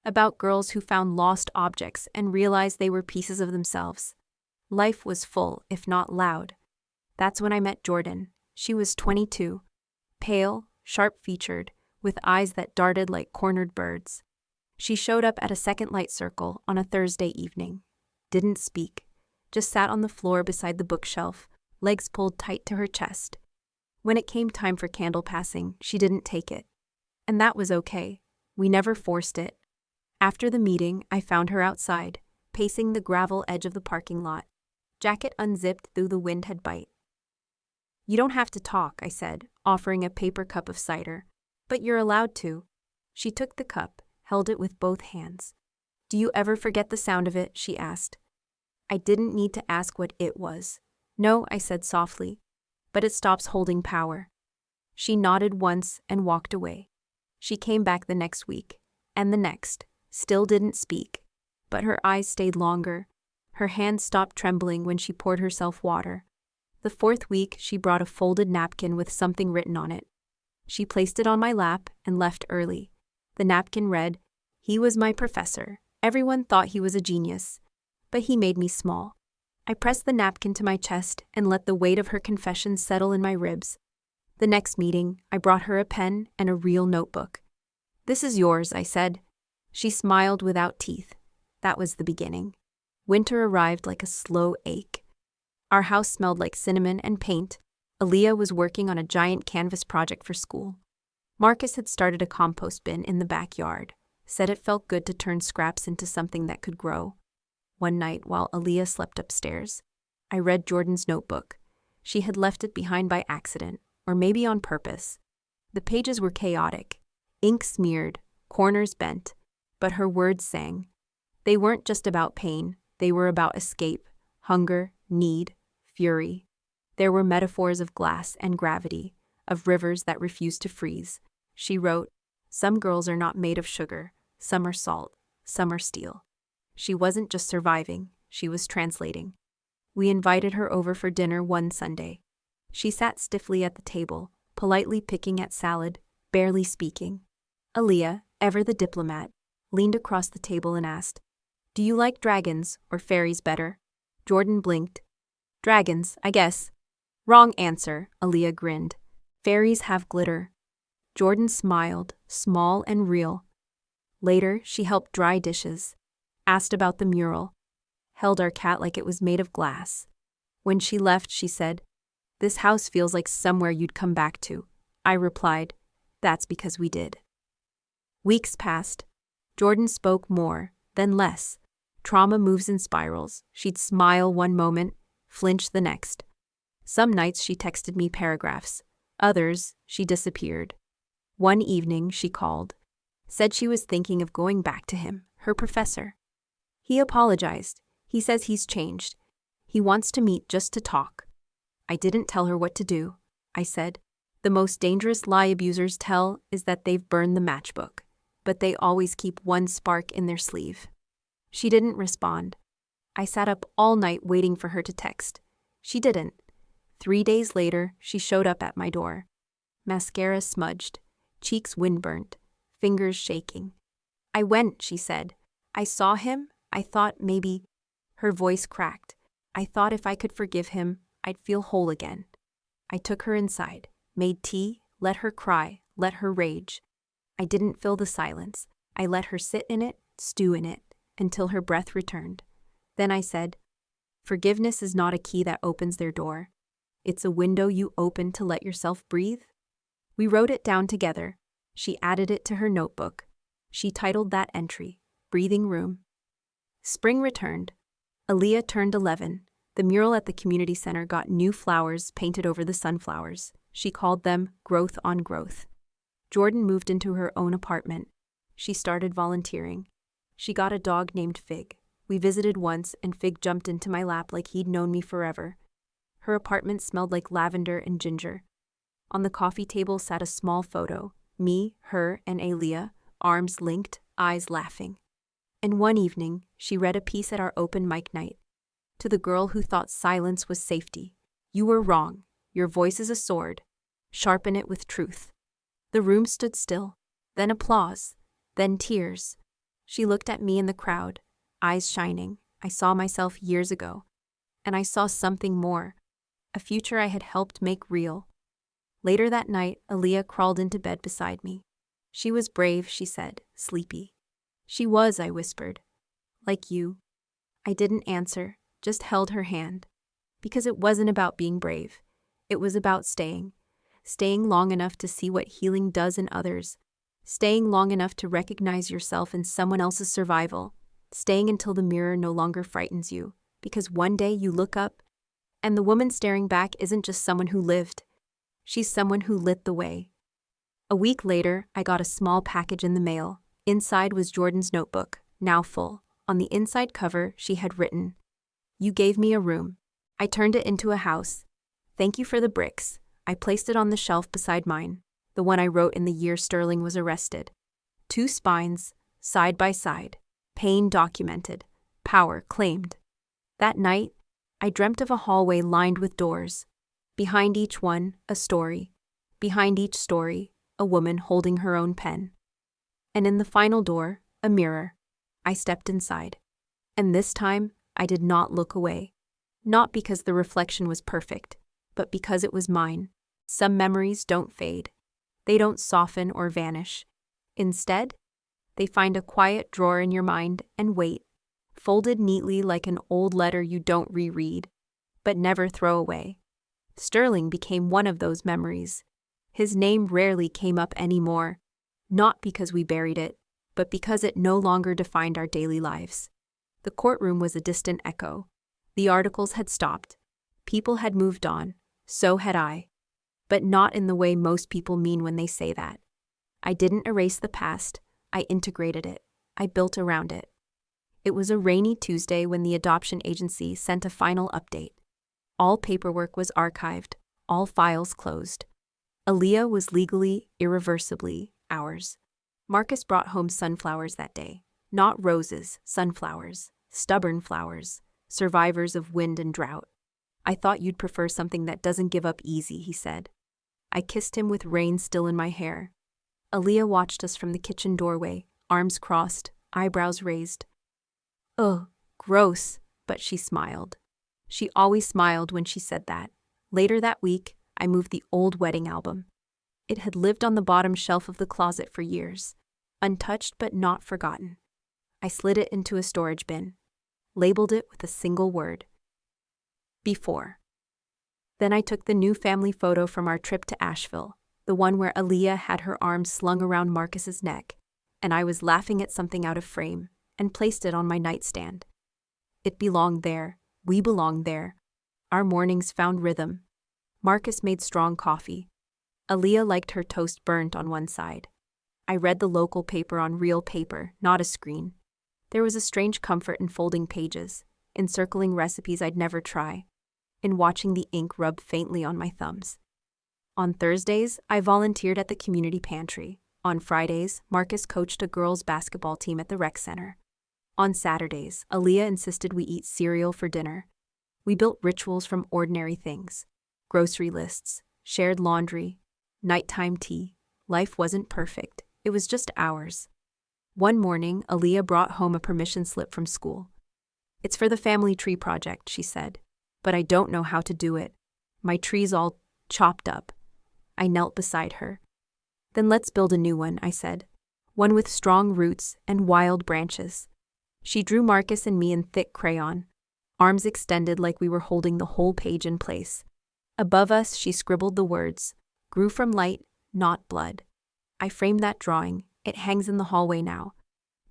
About girls who found lost objects and realized they were pieces of themselves. Life was full, if not loud. That's when I met Jordan. She was 22. Pale, sharp-featured, with eyes that darted like cornered birds. She showed up at a Second Light circle on a Thursday evening. Didn't speak. just sat on the floor beside the bookshelf, legs pulled tight to her chest. When it came time for candle passing, she didn't take it. And that was okay. We never forced it. After the meeting, I found her outside, pacing the gravel edge of the parking lot, jacket unzipped though the wind had bite. "You don't have to talk," I said, offering a paper cup of cider. "But you're allowed to." She took the cup, held it with both hands. "Do you ever forget the sound of it?" she asked. I didn't need to ask what it was. "No," I said softly, "but it stops holding power." She nodded once and walked away. She came back the next week, and the next, still didn't speak, but her eyes stayed longer. Her hands stopped trembling when she poured herself water. The fourth week, she brought a folded napkin with something written on it. She placed it on my lap and left early. The napkin read, "He was my professor. Everyone thought he was a genius, but he made me small." I pressed the napkin to my chest and let the weight of her confession settle in my ribs. The next meeting, I brought her a pen and a real notebook. "This is yours," I said. She smiled without teeth. That was the beginning. Winter arrived like a slow ache. Our house smelled like cinnamon and paint. Aaliyah was working on a giant canvas project for school. Marcus had started a compost bin in the backyard, said it felt good to turn scraps into something that could grow. One night, while Aaliyah slept upstairs, I read Jordan's notebook. She had left it behind by accident, or maybe on purpose. The pages were chaotic, ink smeared, corners bent, but her words sang. They weren't just about pain, they were about escape, hunger, need, fury. There were metaphors of glass and gravity, of rivers that refused to freeze. She wrote, "Some girls are not made of sugar, some are salt, some are steel." She wasn't just surviving, she was translating. We invited her over for dinner one Sunday. She sat stiffly at the table, politely picking at salad, barely speaking. Aaliyah, ever the diplomat, leaned across the table and asked, "Do you like dragons or fairies better?" Jordan blinked. "Dragons, I guess." "Wrong answer," Aaliyah grinned. "Fairies have glitter." Jordan smiled, small and real. Later, she helped dry dishes, asked about the mural, held our cat like it was made of glass. When she left, she said, "This house feels like somewhere you'd come back to." I replied, "That's because we did." Weeks passed. Jordan spoke more, then less. Trauma moves in spirals. She'd smile one moment, flinch the next. Some nights she texted me paragraphs. Others, she disappeared. One evening, she called. Said she was thinking of going back to him, her professor. He apologized. He says he's changed. He wants to meet just to talk. I didn't tell her what to do. I said, "The most dangerous lie abusers tell is that they've burned the matchbook, but they always keep one spark in their sleeve." She didn't respond. I sat up all night waiting for her to text. She didn't. 3 days later, she showed up at my door. Mascara smudged, cheeks windburnt, fingers shaking. "I went," she said. "I saw him. I thought maybe..." Her voice cracked. "I thought if I could forgive him, I'd feel whole again." I took her inside, made tea, let her cry, let her rage. I didn't fill the silence. I let her sit in it, stew in it, until her breath returned. Then I said, "Forgiveness is not a key that opens their door. It's a window you open to let yourself breathe." We wrote it down together. She added it to her notebook. She titled that entry, "Breathing Room." Spring returned. Aaliyah turned 11. The mural at the community center got new flowers painted over the sunflowers. She called them Growth on Growth. Jordan moved into her own apartment. She started volunteering. She got a dog named Fig. We visited once, and Fig jumped into my lap like he'd known me forever. Her apartment smelled like lavender and ginger. On the coffee table sat a small photo, me, her, and Aaliyah, arms linked, eyes laughing. And one evening, she read a piece at our open mic night. To the girl who thought silence was safety. "You were wrong. Your voice is a sword. Sharpen it with truth." The room stood still, then applause, then tears. She looked at me in the crowd, eyes shining. I saw myself years ago. And I saw something more, a future I had helped make real. Later that night, Aaliyah crawled into bed beside me. She was brave, she said, sleepy. "She was," I whispered. "Like you." I didn't answer, just held her hand. Because it wasn't about being brave. It was about staying. Staying long enough to see what healing does in others. Staying long enough to recognize yourself in someone else's survival. Staying until the mirror no longer frightens you. Because one day you look up, and the woman staring back isn't just someone who lived. She's someone who lit the way. A week later, I got a small package in the mail. Inside was Jordan's notebook, now full. On the inside cover, she had written, "You gave me a room. I turned it into a house. Thank you for the bricks." I placed it on the shelf beside mine, the one I wrote in the year Sterling was arrested. 2 spines, side by side. Pain documented. Power claimed. That night, I dreamt of a hallway lined with doors. Behind each one, a story. Behind each story, a woman holding her own pen. And in the final door, a mirror. I stepped inside. And this time, I did not look away. Not because the reflection was perfect, but because it was mine. Some memories don't fade. They don't soften or vanish. Instead, they find a quiet drawer in your mind and wait, folded neatly like an old letter you don't reread, but never throw away. Sterling became one of those memories. His name rarely came up anymore, not because we buried it, but because it no longer defined our daily lives. The courtroom was a distant echo. The articles had stopped. People had moved on. So had I. But not in the way most people mean when they say that. I didn't erase the past. I integrated it. I built around it. It was a rainy Tuesday when the adoption agency sent a final update. All paperwork was archived. All files closed. Aaliyah was legally, irreversibly, ours. Marcus brought home sunflowers that day. Not roses, sunflowers. Stubborn flowers. Survivors of wind and drought. "I thought you'd prefer something that doesn't give up easy," he said. I kissed him with rain still in my hair. Aaliyah watched us from the kitchen doorway, arms crossed, eyebrows raised. "Ugh, gross," but she smiled. She always smiled when she said that. Later that week, I moved the old wedding album. It had lived on the bottom shelf of the closet for years, untouched but not forgotten. I slid it into a storage bin, labeled it with a single word. Before. Then I took the new family photo from our trip to Asheville, the one where Aaliyah had her arms slung around Marcus's neck, and I was laughing at something out of frame, and placed it on my nightstand. It belonged there. We belonged there. Our mornings found rhythm. Marcus made strong coffee. Aaliyah liked her toast burnt on one side. I read the local paper on real paper, not a screen. There was a strange comfort in folding pages, in circling recipes I'd never try, in watching the ink rub faintly on my thumbs. On Thursdays, I volunteered at the community pantry. On Fridays, Marcus coached a girls' basketball team at the rec center. On Saturdays, Aaliyah insisted we eat cereal for dinner. We built rituals from ordinary things. Grocery lists, shared laundry, nighttime tea. Life wasn't perfect. It was just ours. One morning, Aaliyah brought home a permission slip from school. "It's for the family tree project," she said. "But I don't know how to do it. My tree's all chopped up." I knelt beside her. "Then let's build a new one," I said. "One with strong roots and wild branches." She drew Marcus and me in thick crayon, arms extended like we were holding the whole page in place. Above us, she scribbled the words, "Grew from light, not blood." I framed that drawing. It hangs in the hallway now.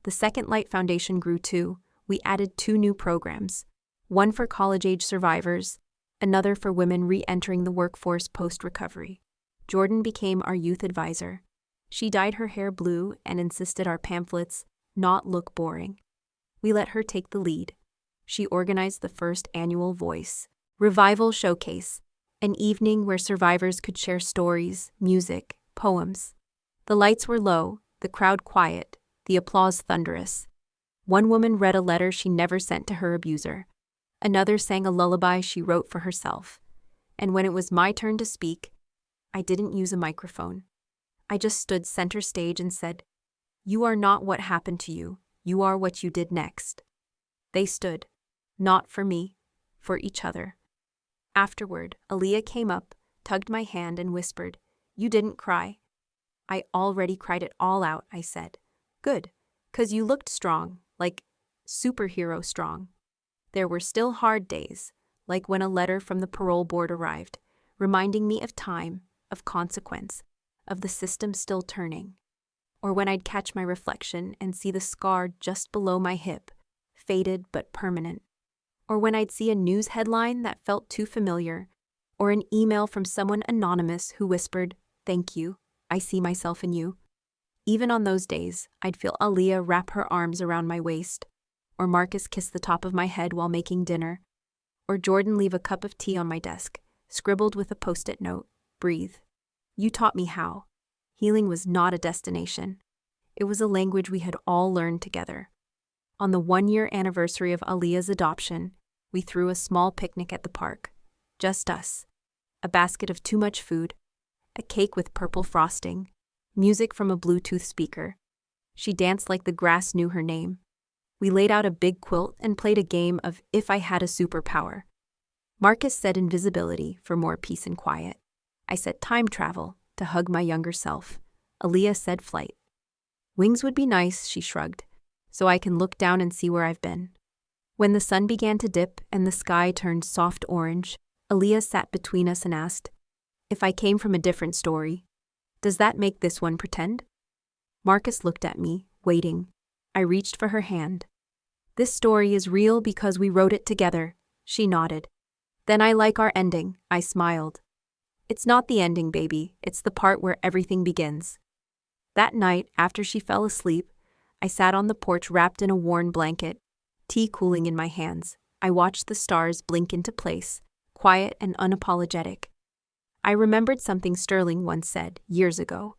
The Second Light Foundation grew too. We added 2 new programs. One for college-age survivors, another for women re-entering the workforce post-recovery. Jordan became our youth advisor. She dyed her hair blue and insisted our pamphlets not look boring. We let her take the lead. She organized the first annual Voice Revival Showcase, an evening where survivors could share stories, music, poems. The lights were low, the crowd quiet, the applause thunderous. One woman read a letter she never sent to her abuser. Another sang a lullaby she wrote for herself. And when it was my turn to speak, I didn't use a microphone. I just stood center stage and said, "You are not what happened to you. You are what you did next." They stood. Not for me, for each other. Afterward, Aaliyah came up, tugged my hand and whispered, "You didn't cry." "I already cried it all out," I said. "Good, 'cause you looked strong, like superhero strong." There were still hard days, like when a letter from the parole board arrived, reminding me of time, of consequence, of the system still turning. Or when I'd catch my reflection and see the scar just below my hip, faded but permanent. Or when I'd see a news headline that felt too familiar, or an email from someone anonymous who whispered, "Thank you, I see myself in you." Even on those days, I'd feel Aaliyah wrap her arms around my waist, or Marcus kiss the top of my head while making dinner, or Jordan leave a cup of tea on my desk, scribbled with a post-it note, "Breathe." You taught me how. Healing was not a destination. It was a language we had all learned together. On the 1-year anniversary of Aaliyah's adoption, we threw a small picnic at the park. Just us. A basket of too much food, a cake with purple frosting, music from a Bluetooth speaker. She danced like the grass knew her name. We laid out a big quilt and played a game of If I Had a Superpower. Marcus said invisibility for more peace and quiet. I said time travel to hug my younger self. Aaliyah said flight. Wings would be nice, she shrugged, so I can look down and see where I've been. When the sun began to dip and the sky turned soft orange, Aaliyah sat between us and asked, "If I came from a different story, does that make this one pretend?" Marcus looked at me, waiting. I reached for her hand. "This story is real because we wrote it together," she nodded. "Then I like our ending," I smiled. "It's not the ending, baby. It's the part where everything begins." That night, after she fell asleep, I sat on the porch wrapped in a worn blanket, tea cooling in my hands. I watched the stars blink into place, quiet and unapologetic. I remembered something Sterling once said, years ago.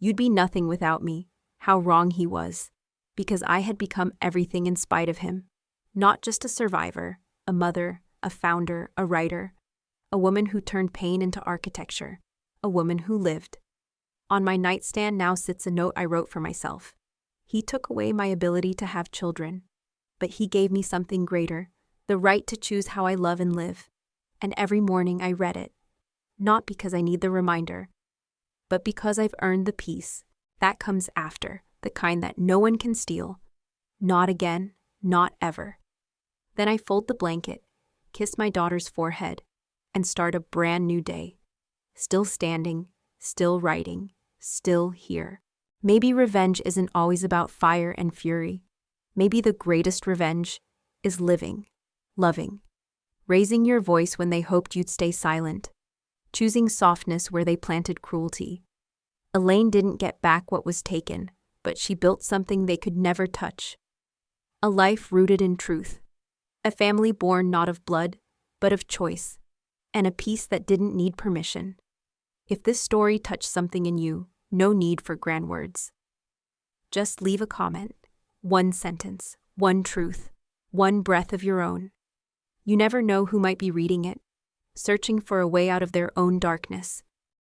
"You'd be nothing without me." How wrong he was, because I had become everything in spite of him. Not just a survivor, a mother, a founder, a writer, a woman who turned pain into architecture, a woman who lived. On my nightstand now sits a note I wrote for myself. He took away my ability to have children, but he gave me something greater, the right to choose how I love and live. And every morning I read it, not because I need the reminder, but because I've earned the peace that comes after, the kind that no one can steal. Not again, not ever. Then I fold the blanket, kiss my daughter's forehead, and start a brand new day. Still standing, still writing, still here. Maybe revenge isn't always about fire and fury. Maybe the greatest revenge is living, loving, raising your voice when they hoped you'd stay silent, choosing softness where they planted cruelty. Elaine didn't get back what was taken, but she built something they could never touch. A life rooted in truth, a family born not of blood, but of choice, and a peace that didn't need permission. If this story touched something in you, no need for grand words. Just leave a comment, one sentence, one truth, one breath of your own. You never know who might be reading it, searching for a way out of their own darkness.